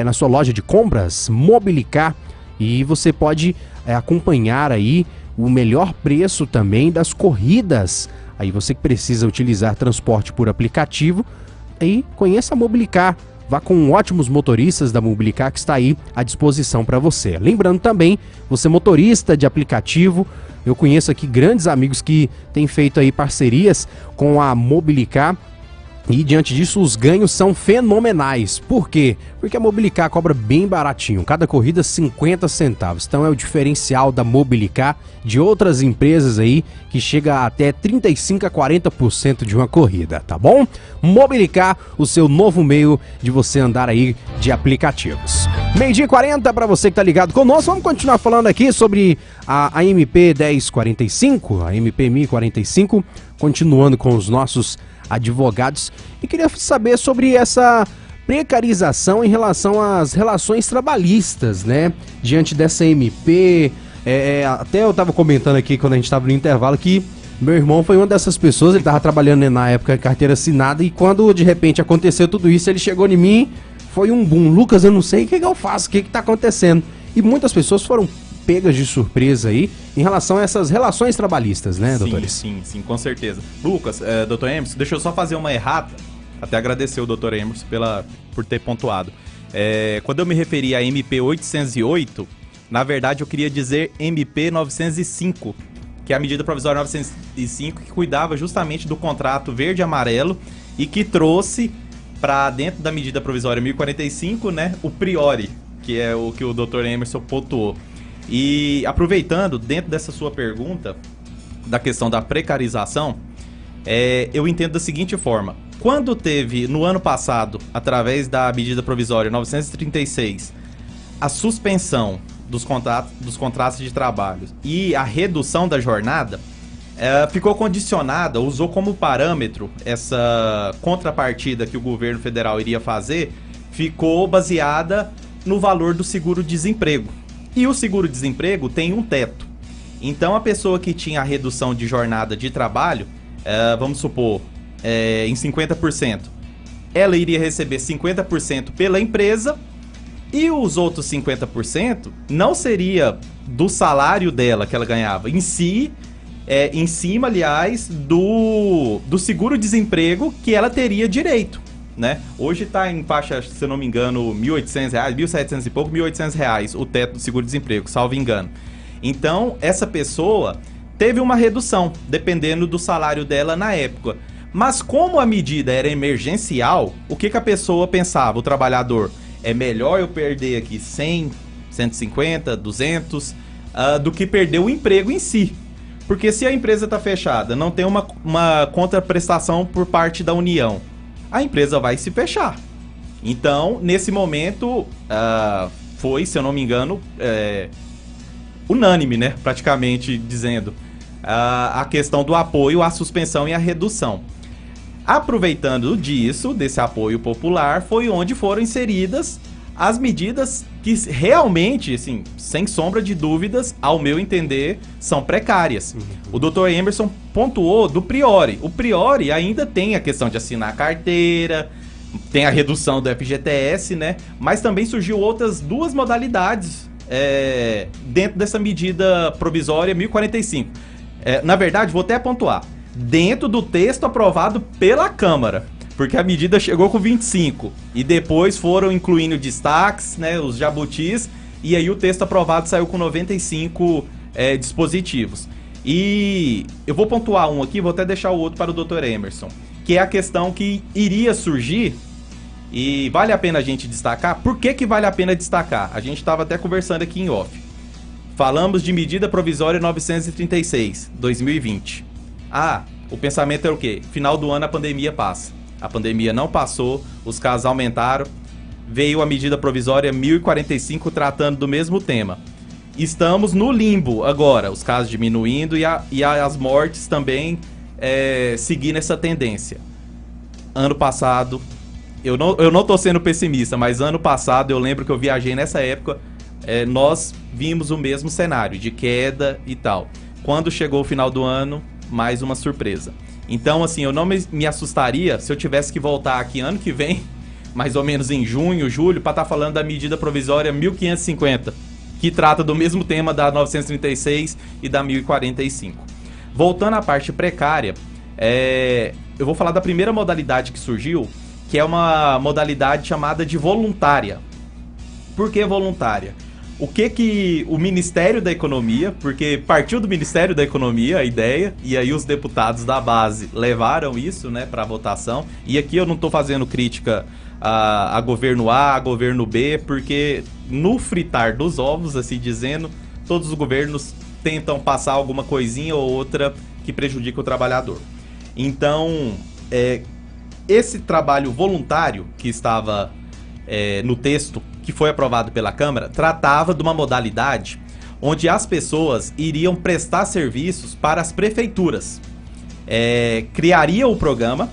Speaker 1: na sua loja de compras, Mobilicar, e você pode acompanhar aí o melhor preço também das corridas. Aí você que precisa utilizar transporte por aplicativo, aí conheça a Mobilicar. Vá com ótimos motoristas da Mobilicar que está aí à disposição para você. Lembrando também, você motorista de aplicativo, eu conheço aqui grandes amigos que têm feito aí parcerias com a Mobilicar E diante disso, os ganhos são fenomenais. Por quê? Porque a Mobilicar cobra bem baratinho, cada corrida 50 centavos. Então é o diferencial da Mobilicar de outras empresas aí, que chega até 35 a 40% de uma corrida, tá bom? Mobilicar, o seu novo meio de você andar aí de aplicativos. 12h40 para você que tá ligado conosco. Vamos continuar falando aqui sobre a MP 1045, a MP 1045, continuando com os nossos advogados, e queria saber sobre essa precarização em relação às relações trabalhistas, né? Diante dessa MP, até eu tava comentando aqui quando a gente tava no intervalo que meu irmão foi uma dessas pessoas, ele tava trabalhando na época em carteira assinada, e quando de repente aconteceu tudo isso, ele chegou em mim, foi um boom. Lucas, eu não sei o que eu faço, o que tá acontecendo? E muitas pessoas foram pegas de surpresa aí em relação a essas relações trabalhistas, né, doutores?
Speaker 4: Sim, com certeza. Lucas, Dr. Emerson, deixa eu só fazer uma errata, até agradecer o Dr. Emerson por ter pontuado. Quando eu me referi a MP 808, na verdade eu queria dizer MP 905, que é a medida provisória 905, que cuidava justamente do contrato verde e amarelo e que trouxe para dentro da medida provisória 1045, né, o priori, que é o que o Dr. Emerson pontuou. E aproveitando, dentro dessa sua pergunta, da questão da precarização, eu entendo da seguinte forma. Quando teve, no ano passado, através da medida provisória 936, a suspensão dos contratos de trabalho e a redução da jornada, ficou condicionada, usou como parâmetro essa contrapartida que o governo federal iria fazer, ficou baseada no valor do seguro-desemprego. E o seguro-desemprego tem um teto. Então, a pessoa que tinha a redução de jornada de trabalho, vamos supor, em 50%, ela iria receber 50% pela empresa e os outros 50% não seria do salário dela que ela ganhava, em cima, aliás, do seguro-desemprego que ela teria direito. Né? Hoje está em faixa, se eu não me engano, R$1.800, R$1.700 e pouco, R$1.800 o teto do seguro-desemprego, salvo engano. Então, essa pessoa teve uma redução, dependendo do salário dela na época. Mas como a medida era emergencial, o que a pessoa pensava, o trabalhador? É melhor eu perder aqui 100, 150, 200, do que perder o emprego em si. Porque se a empresa está fechada, não tem uma contraprestação por parte da União, a empresa vai se fechar. Então, nesse momento, foi, se eu não me engano, unânime, né? Praticamente dizendo a questão do apoio à suspensão e à redução. Aproveitando disso, desse apoio popular, foi onde foram inseridas as medidas que realmente, assim, sem sombra de dúvidas, ao meu entender, são precárias. O Dr. Emerson pontuou do priori. O priori ainda tem a questão de assinar a carteira, tem a redução do FGTS, né? Mas também surgiu outras duas modalidades dentro dessa medida provisória 1045. Na verdade, vou até pontuar. Dentro do texto aprovado pela Câmara, porque a medida chegou com 25 e depois foram incluindo destaques, né, os jabutis, e aí o texto aprovado saiu com 95 dispositivos. E eu vou pontuar um aqui, vou até deixar o outro para o Dr. Emerson, que é a questão que iria surgir, e vale a pena a gente destacar. Por que vale a pena destacar? A gente estava até conversando aqui em off. Falamos de medida provisória 936, 2020. O pensamento é o quê? Final do ano a pandemia passa. A pandemia não passou, os casos aumentaram, veio a medida provisória 1045 tratando do mesmo tema. Estamos no limbo agora, os casos diminuindo e as mortes também seguindo essa tendência. Ano passado, eu não tô sendo pessimista, mas ano passado eu lembro que eu viajei nessa época, nós vimos o mesmo cenário de queda e tal. Quando chegou o final do ano, mais uma surpresa. Então, assim, eu não me assustaria se eu tivesse que voltar aqui ano que vem, mais ou menos em junho, julho, para estar falando da medida provisória 1550, que trata do mesmo tema da 936 e da 1045. Voltando à parte precária, eu vou falar da primeira modalidade que surgiu, que é uma modalidade chamada de voluntária. Por que voluntária? o que o Ministério da Economia, porque partiu do Ministério da Economia a ideia, e aí os deputados da base levaram isso, né, para votação. E aqui eu não estou fazendo crítica a governo A, a governo B, porque no fritar dos ovos, assim dizendo, todos os governos tentam passar alguma coisinha ou outra que prejudica o trabalhador. Então, esse trabalho voluntário que estava no texto que foi aprovado pela Câmara, tratava de uma modalidade onde as pessoas iriam prestar serviços para as prefeituras. Criaria o programa,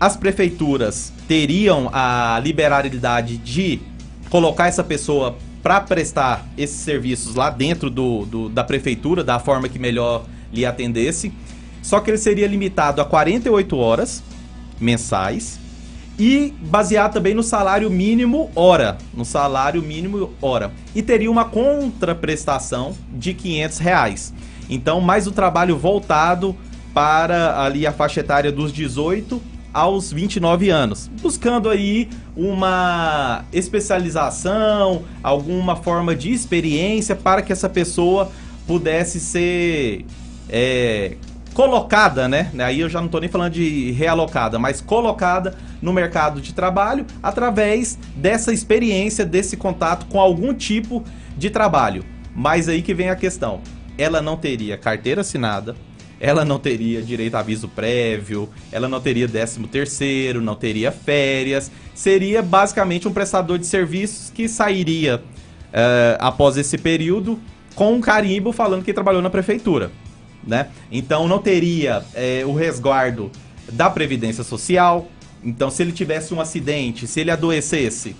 Speaker 4: as prefeituras teriam a liberalidade de colocar essa pessoa para prestar esses serviços lá dentro da prefeitura, da forma que melhor lhe atendesse, só que ele seria limitado a 48 horas mensais, e baseado também no salário mínimo hora. E teria uma contraprestação de R$500. Então, mais o trabalho voltado para ali a faixa etária dos 18 aos 29 anos. Buscando aí uma especialização, alguma forma de experiência para que essa pessoa pudesse ser colocada, né? Aí eu já não estou nem falando de realocada, mas colocada no mercado de trabalho através dessa experiência, desse contato com algum tipo de trabalho. Mas aí que vem a questão. Ela não teria carteira assinada, ela não teria direito a aviso prévio, ela não teria 13º, não teria férias. Seria basicamente um prestador de serviços que sairia após esse período com um carimbo falando que trabalhou na prefeitura, né? Então não teria o resguardo da Previdência Social. Então, se ele tivesse um acidente, se ele adoecesse,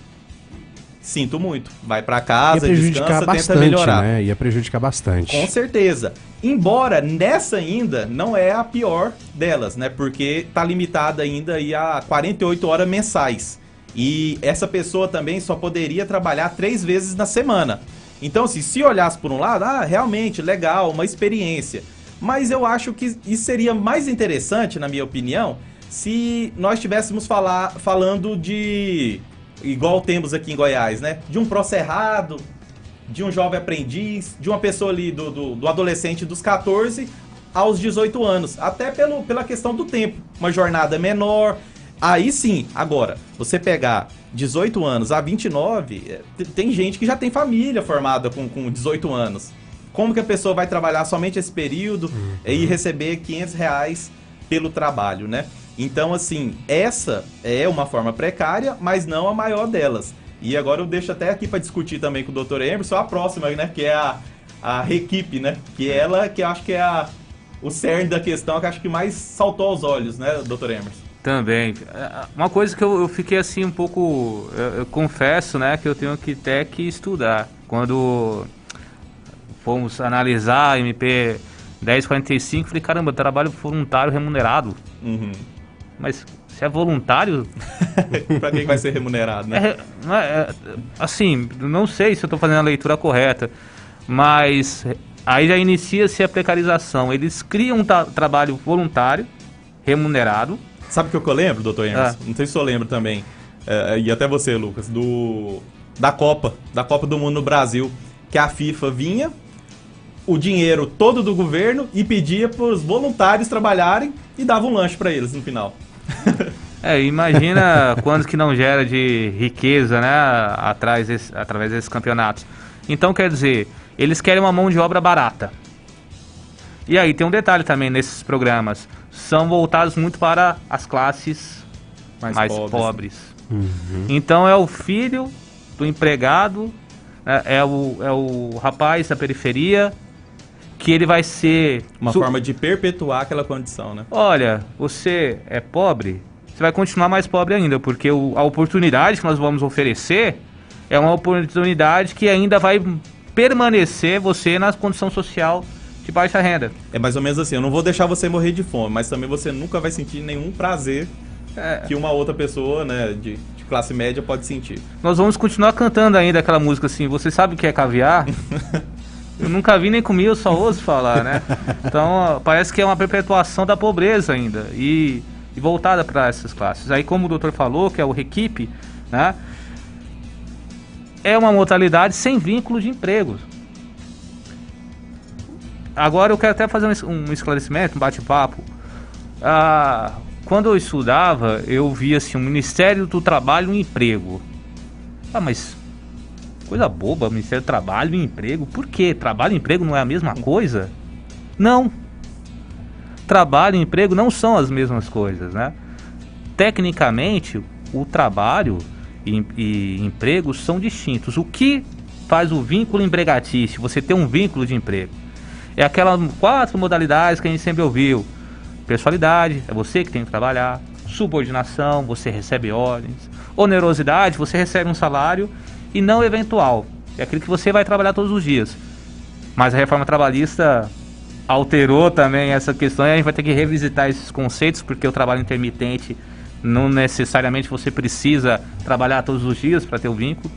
Speaker 4: sinto muito, vai para casa, descansa, tenta melhorar.
Speaker 1: Né? Ia prejudicar bastante.
Speaker 4: Com certeza. Embora nessa ainda não é a pior delas, né? Porque tá limitada ainda aí a 48 horas mensais. E essa pessoa também só poderia trabalhar 3 vezes na semana. Então, assim, se olhasse por um lado, realmente, legal, uma experiência. Mas eu acho que isso seria mais interessante, na minha opinião, se nós estivéssemos falando de, igual temos aqui em Goiás, né? De um pró-cerrado, de um jovem aprendiz, de uma pessoa ali do adolescente dos 14 aos 18 anos. Até pela questão do tempo. Uma jornada menor. Aí sim, agora, você pegar 18 anos a 29, tem gente que já tem família formada com 18 anos. Como que a pessoa vai trabalhar somente esse período e receber R$500 pelo trabalho, né? Então, assim, essa é uma forma precária, mas não a maior delas. E agora eu deixo até aqui para discutir também com o Dr. Emerson a próxima, né? Que é a Requipe, né? Que ela, que eu acho que é o cerne da questão, que eu acho que mais saltou aos olhos, né, Dr. Emerson?
Speaker 3: Também. Uma coisa que eu fiquei assim um pouco... Eu confesso, né, que eu tenho que até que estudar. Quando fomos analisar a MP 1045, falei, caramba, trabalho voluntário remunerado. Mas se é voluntário...
Speaker 4: Pra quem vai ser remunerado, né?
Speaker 3: Assim, não sei se eu tô fazendo a leitura correta, mas aí já inicia-se a precarização. Eles criam um trabalho voluntário, remunerado.
Speaker 4: Sabe o que eu lembro, doutor Emerson? Não sei se eu lembro também, e até você, Lucas, da Copa do Mundo no Brasil, que a FIFA vinha, o dinheiro todo do governo, e pedia para os voluntários trabalharem e dava um lanche para eles no final.
Speaker 3: Imagina quanto que não gera de riqueza, né, através desses campeonatos. Então, quer dizer, eles querem uma mão de obra barata. E aí tem um detalhe também nesses programas, são voltados muito para as classes mais pobres. Então é o filho do empregado, é o rapaz da periferia, que ele vai ser...
Speaker 4: Uma forma de perpetuar aquela condição, né?
Speaker 3: Olha, você é pobre, você vai continuar mais pobre ainda, porque a oportunidade que nós vamos oferecer é uma oportunidade que ainda vai permanecer você na condição social de baixa renda.
Speaker 4: É mais ou menos assim, eu não vou deixar você morrer de fome, mas também você nunca vai sentir nenhum prazer que uma outra pessoa, né, de classe média pode sentir.
Speaker 3: Nós vamos continuar cantando ainda aquela música assim, você sabe o que é caviar? Eu nunca vi nem comi, eu só ouço falar, né? Então parece que é uma perpetuação da pobreza ainda e voltada para essas classes. Aí como o doutor falou, que é o Requipe, né? é uma modalidade sem vínculo de emprego. Agora eu quero até fazer um esclarecimento, um bate-papo. Quando eu estudava, eu via assim, o Ministério do Trabalho e Emprego. Mas coisa boba, Ministério do Trabalho e Emprego. Por quê? Trabalho e emprego não é a mesma coisa? Não. Trabalho e emprego não são as mesmas coisas, né? Tecnicamente, o trabalho e emprego são distintos. O que faz o vínculo empregatício, você ter um vínculo de emprego? É aquelas 4 modalidades que a gente sempre ouviu. Pessoalidade, é você que tem que trabalhar. Subordinação, você recebe ordens. Onerosidade, você recebe um salário. E não eventual, é aquele que você vai trabalhar todos os dias. Mas a reforma trabalhista alterou também essa questão e a gente vai ter que revisitar esses conceitos, porque o trabalho intermitente não necessariamente você precisa trabalhar todos os dias para ter o vínculo.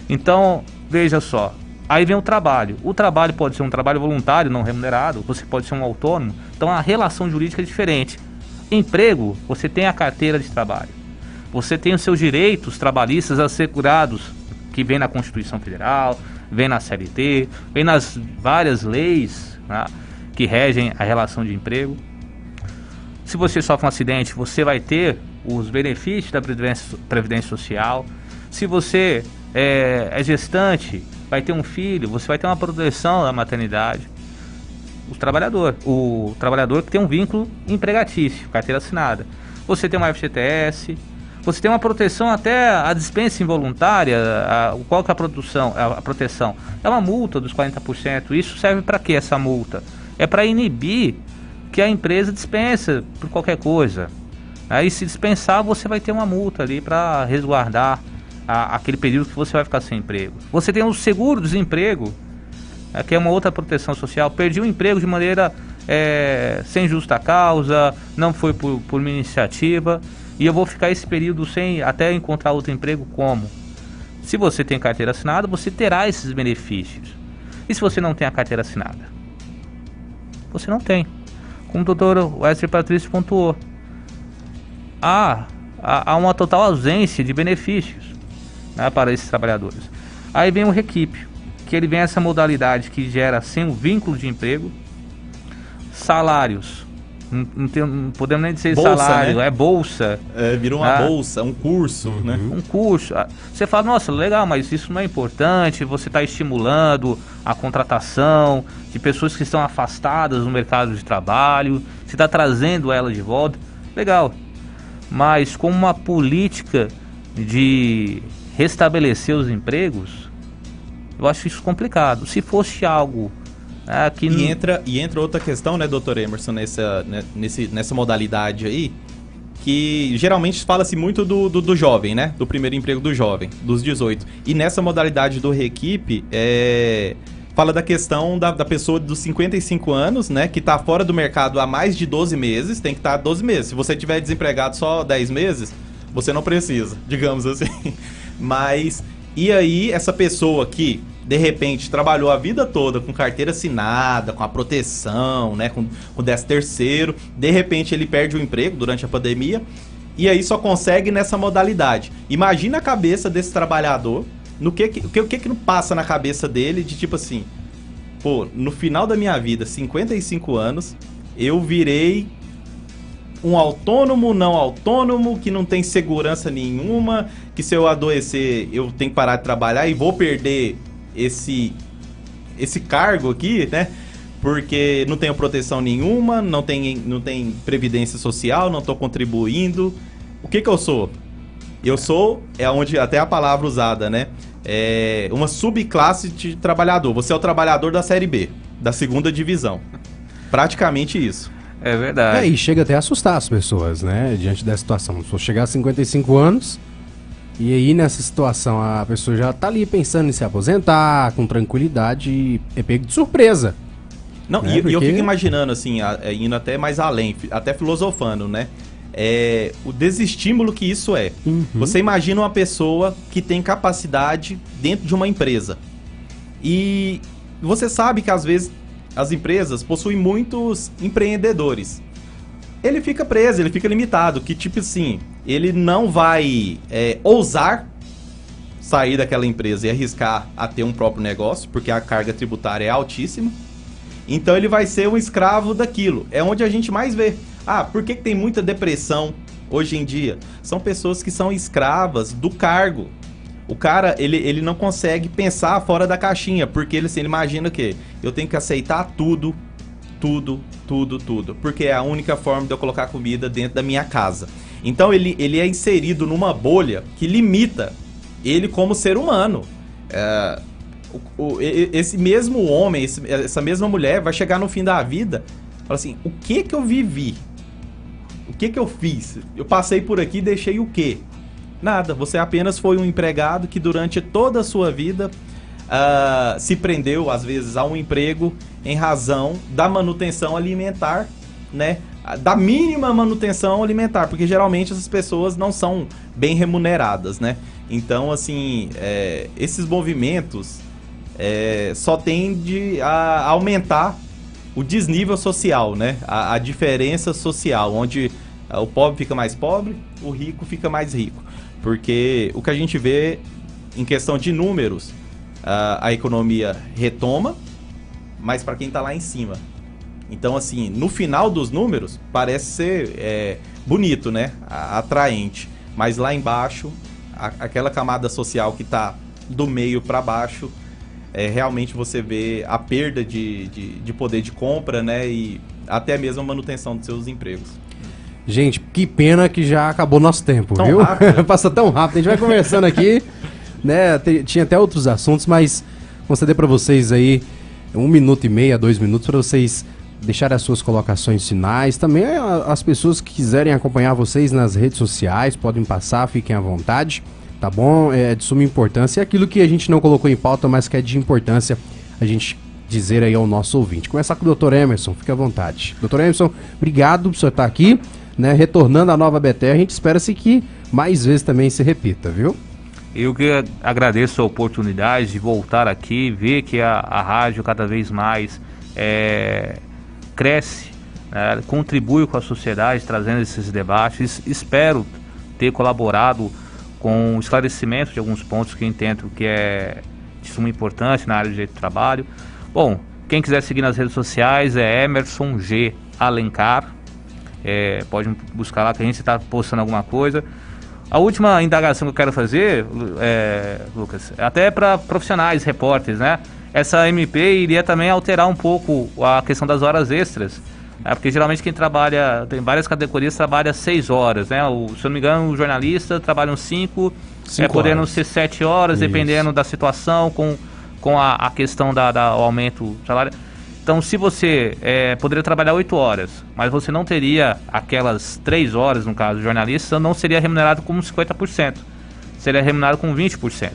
Speaker 3: Então, veja só, aí vem o trabalho. O trabalho pode ser um trabalho voluntário, não remunerado, você pode ser um autônomo, então a relação jurídica é diferente. Emprego, você tem a carteira de trabalho, você tem os seus direitos trabalhistas assegurados, que vem na Constituição Federal, vem na CLT, vem nas várias leis, né, que regem a relação de emprego. Se você sofre um acidente, você vai ter os benefícios da Previdência Social. Se você é gestante, vai ter um filho, você vai ter uma proteção da maternidade. O trabalhador que tem um vínculo empregatício, carteira assinada. Você tem uma FGTS, você tem uma proteção até a dispensa involuntária. Qual que é a proteção? É uma multa dos 40%. Isso serve para quê, essa multa? É para inibir que a empresa dispensa por qualquer coisa. Aí, se dispensar, você vai ter uma multa ali para resguardar aquele período que você vai ficar sem emprego. Você tem o seguro-desemprego, que é uma outra proteção social. Perdi o emprego de maneira sem justa causa, não foi por minha iniciativa, e eu vou ficar esse período sem até encontrar outro emprego. Como? Se você tem carteira assinada, você terá esses benefícios. E se você não tem a carteira assinada? Você não tem. Como o doutor Wesley Patrício pontuou, há uma total ausência de benefícios, né, para esses trabalhadores. Aí vem o Requipe, que ele vem essa modalidade que gera sem o vínculo de emprego, salários. Não podemos nem dizer bolsa, salário, né? É bolsa.
Speaker 4: Virou uma bolsa, um curso, né?
Speaker 3: Um curso. Você fala, nossa, legal, mas isso não é importante, você está estimulando a contratação de pessoas que estão afastadas do mercado de trabalho, você está trazendo elas de volta. Legal. Mas com uma política de restabelecer os empregos, eu acho isso complicado. Se fosse algo...
Speaker 4: E entra outra questão, né, doutor Emerson, nessa modalidade aí, que geralmente fala-se muito do jovem, né, do primeiro emprego do jovem, dos 18. E nessa modalidade do Requipe, fala da questão da pessoa dos 55 anos, né, que está fora do mercado há mais de 12 meses, tem que estar 12 meses. Se você estiver desempregado só 10 meses, você não precisa, digamos assim. Mas, e aí, essa pessoa que... de repente, trabalhou a vida toda com carteira assinada, com a proteção, né, com o 13º, de repente ele perde o emprego durante a pandemia, e aí só consegue nessa modalidade. Imagina a cabeça desse trabalhador, o que não passa na cabeça dele, de tipo assim, pô, no final da minha vida, 55 anos, eu virei um autônomo, não autônomo, que não tem segurança nenhuma, que se eu adoecer, eu tenho que parar de trabalhar e vou perder... esse cargo aqui, né? Porque não tenho proteção nenhuma, não tem previdência social, não estou contribuindo. O que eu sou? Eu sou, onde até a palavra usada, né? É uma subclasse de trabalhador. Você é o trabalhador da Série B, da 2ª divisão. Praticamente isso.
Speaker 3: É verdade.
Speaker 1: E chega até a assustar as pessoas, né? Diante dessa situação. Se for chegar a 55 anos... E aí, nessa situação, a pessoa já tá ali pensando em se aposentar, com tranquilidade, e é pego de surpresa.
Speaker 4: Não, né? E eu fico imaginando, assim, indo até mais além, até filosofando, né? O desestímulo que isso é. Uhum. Você imagina uma pessoa que tem capacidade dentro de uma empresa. E você sabe que, às vezes, as empresas possuem muitos empreendedores. Ele fica preso, ele fica limitado, que tipo assim, ele não vai ousar sair daquela empresa e arriscar a ter um próprio negócio, porque a carga tributária é altíssima. Então ele vai ser um escravo daquilo. É onde a gente mais vê. Por que tem muita depressão hoje em dia? São pessoas que são escravas do cargo. O cara, ele não consegue pensar fora da caixinha, porque ele imagina que eu tenho que aceitar tudo, porque é a única forma de eu colocar comida dentro da minha casa. Então ele é inserido numa bolha que limita ele como ser humano. Esse mesmo homem, essa mesma mulher vai chegar no fim da vida e falar assim, o que eu vivi? O que eu fiz? Eu passei por aqui e deixei o quê? Nada, você apenas foi um empregado que durante toda a sua vida se prendeu, às vezes, a um emprego em razão da manutenção alimentar, né? Da mínima manutenção alimentar, porque geralmente essas pessoas não são bem remuneradas, né? Então, assim, esses movimentos só tendem a aumentar o desnível social, né? A diferença social, onde o pobre fica mais pobre, o rico fica mais rico. Porque o que a gente vê em questão de números, a economia retoma, mas para quem está lá em cima. Então, assim, no final dos números, parece ser bonito, né? Atraente. Mas lá embaixo, aquela camada social que está do meio para baixo, realmente você vê a perda de poder de compra, né? E até mesmo a manutenção dos seus empregos.
Speaker 1: Gente, que pena que já acabou nosso tempo,
Speaker 4: tão
Speaker 1: viu?
Speaker 4: Rápido.
Speaker 1: Passa tão rápido. A gente vai conversando aqui, né? Tinha até outros assuntos, mas vou conceder para vocês aí 1 minuto e meio, 2 minutos, para vocês deixarem as suas colocações finais. Também as pessoas que quiserem acompanhar vocês nas redes sociais, podem passar, fiquem à vontade, tá bom? É de suma importância. É aquilo que a gente não colocou em pauta, mas que é de importância a gente dizer aí ao nosso ouvinte. Começar com o Dr. Emerson, fique à vontade. Dr. Emerson, obrigado por senhor estar aqui, né? Retornando à Nova Betel, a gente espera-se que mais vezes também se repita, viu?
Speaker 3: Eu que agradeço a oportunidade de voltar aqui, ver que a rádio cada vez mais cresce, contribui com a sociedade, trazendo esses debates. Espero ter colaborado com o esclarecimento de alguns pontos que eu entendo que é de suma importância na área de direito do trabalho. Bom, quem quiser seguir nas redes sociais é Emerson G. Alencar, pode buscar lá que a gente está postando alguma coisa. A última indagação que eu quero fazer, Lucas, até para profissionais, repórteres, né? Essa MP iria também alterar um pouco a questão das horas extras, porque geralmente quem trabalha, tem várias categorias, trabalha 6 horas, né? Se eu não me engano, o jornalista trabalha 5, podendo ser 7 horas, isso, dependendo da situação, com a questão do aumento do salário. Então, se você poderia trabalhar 8 horas, mas você não teria aquelas 3 horas, no caso do jornalista, não seria remunerado com 50%, seria remunerado com 20%.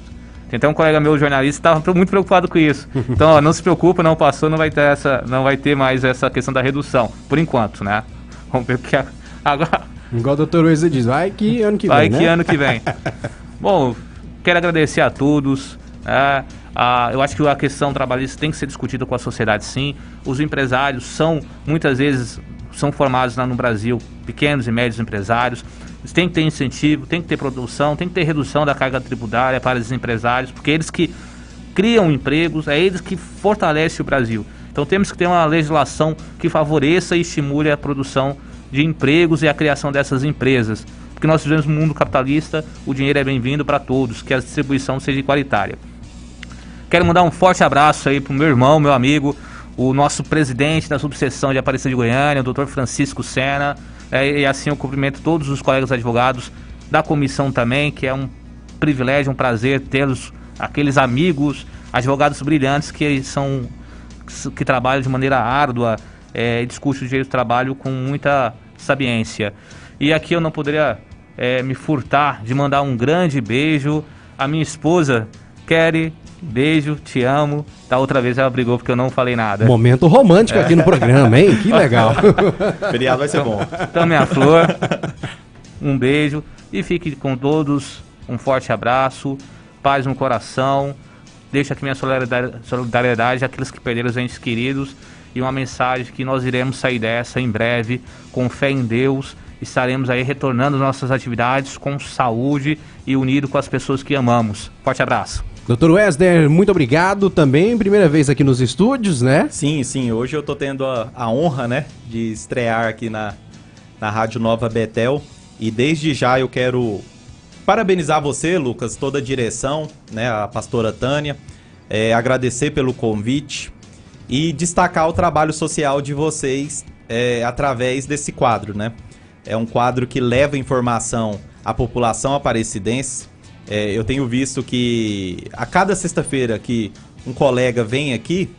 Speaker 3: Tem até um colega meu, jornalista, estava muito preocupado com isso. Então, não se preocupa, não passou, não vai ter mais essa questão da redução, por enquanto, né? Vamos ver o que agora...
Speaker 1: Igual o Dr. Luiz diz, vai que ano que vem,
Speaker 3: vai que ano que vem. Bom, quero agradecer a todos, né? Eu acho que a questão trabalhista tem que ser discutida com a sociedade, sim. Os empresários muitas vezes são formados lá no Brasil, pequenos e médios empresários. Eles têm que ter incentivo, tem que ter produção, tem que ter redução da carga tributária para os empresários, porque eles que criam empregos, é eles que fortalecem o Brasil. Então temos que ter uma legislação que favoreça e estimule a produção de empregos e a criação dessas empresas. Porque nós vivemos um mundo capitalista, o dinheiro é bem-vindo para todos, que a distribuição seja igualitária. Quero mandar um forte abraço aí pro meu irmão, meu amigo, o nosso presidente da subseção de Aparecida de Goiânia, o Dr. Francisco Sena, e assim eu cumprimento todos os colegas advogados da comissão também, que é um privilégio, um prazer tê-los, aqueles amigos, advogados brilhantes que trabalham de maneira árdua, discute o direito do trabalho com muita sabiência. E aqui eu não poderia me furtar de mandar um grande beijo à minha esposa, Kelly. Beijo, te amo. Da outra vez ela brigou porque eu não falei nada.
Speaker 1: Momento romântico aqui no programa, hein? Que legal.
Speaker 4: Feriado vai ser bom.
Speaker 3: Então, minha flor, um beijo e fique com todos. Um forte abraço, paz no coração. Deixo aqui minha solidariedade àqueles que perderam os entes queridos e uma mensagem que nós iremos sair dessa em breve, com fé em Deus estaremos aí retornando nossas atividades com saúde e unido com as pessoas que amamos. Forte abraço.
Speaker 1: Dr. Wesder, muito obrigado também, primeira vez aqui nos estúdios, né?
Speaker 4: Sim, hoje eu tô tendo a honra, né, de estrear aqui na Rádio Nova Betel, e desde já eu quero parabenizar você, Lucas, toda a direção, né, a pastora Tânia, agradecer pelo convite e destacar o trabalho social de vocês através desse quadro, né? É um quadro que leva informação à população aparecidense. Eu tenho visto que a cada sexta-feira que um colega vem aqui,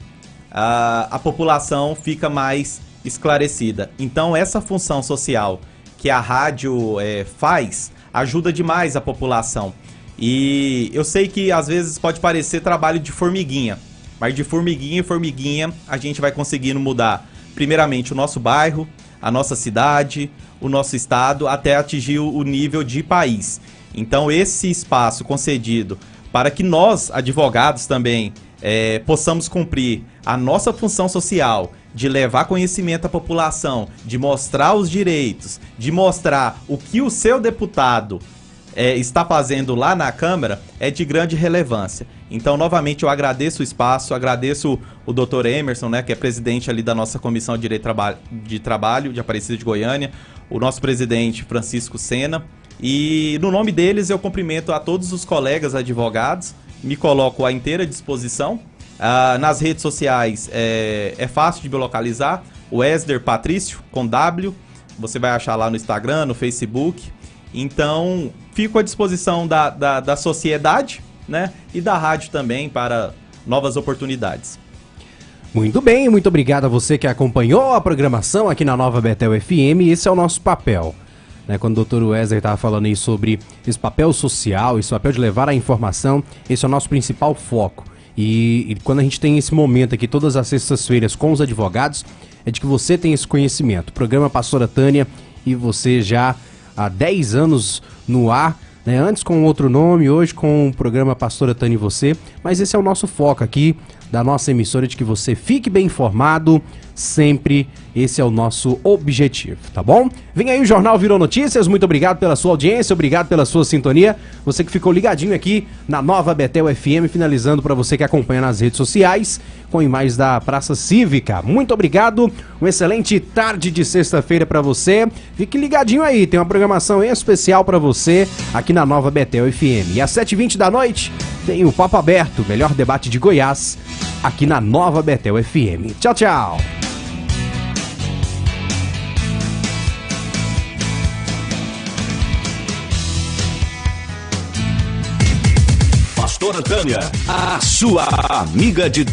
Speaker 4: a população fica mais esclarecida. Então, essa função social que a rádio faz ajuda demais a população. E eu sei que às vezes pode parecer trabalho de formiguinha, mas de formiguinha em formiguinha a gente vai conseguindo mudar, primeiramente, o nosso bairro, a nossa cidade, o nosso estado, até atingir o nível de país. Então, esse espaço concedido para que nós, advogados também, possamos cumprir a nossa função social de levar conhecimento à população, de mostrar os direitos, de mostrar o que o seu deputado está fazendo lá na Câmara, é de grande relevância. Então, novamente, eu agradeço o espaço, agradeço o Dr. Emerson, né, que é presidente ali da nossa Comissão de Trabalho de Aparecida de Goiânia, o nosso presidente Francisco Sena, e no nome deles eu cumprimento a todos os colegas advogados, me coloco à inteira disposição. Nas redes sociais é fácil de me localizar, Wesder Patrício, com W, você vai achar lá no Instagram, no Facebook. Então, fico à disposição da sociedade, né, e da rádio também para novas oportunidades.
Speaker 1: Muito bem, muito obrigado a você que acompanhou a programação aqui na Nova Betel FM. Esse é o nosso papel, né? Quando o Dr. Wesder estava falando aí sobre esse papel social, esse papel de levar a informação, esse é o nosso principal foco. E quando a gente tem esse momento aqui todas as sextas-feiras com os advogados, é de que você tem esse conhecimento. Programa Pastora Tânia, e você já há 10 anos no ar, né? Antes com outro nome, hoje com o programa Pastora Tânia e você. Mas esse é o nosso foco aqui da nossa emissora, de que você fique bem informado sempre. Esse é o nosso objetivo, tá bom? Vem aí o Jornal Virou Notícias. Muito obrigado pela sua audiência, obrigado pela sua sintonia. Você que ficou ligadinho aqui na Nova Betel FM, finalizando para você que acompanha nas redes sociais com imagens da Praça Cívica. Muito obrigado, uma excelente tarde de sexta-feira para você. Fique ligadinho aí, tem uma programação especial para você aqui na Nova Betel FM. E às 7h20 da noite tem o Papo Aberto, melhor debate de Goiás, aqui na Nova Betel FM. Tchau, tchau!
Speaker 6: Pastora Tânia, a sua amiga de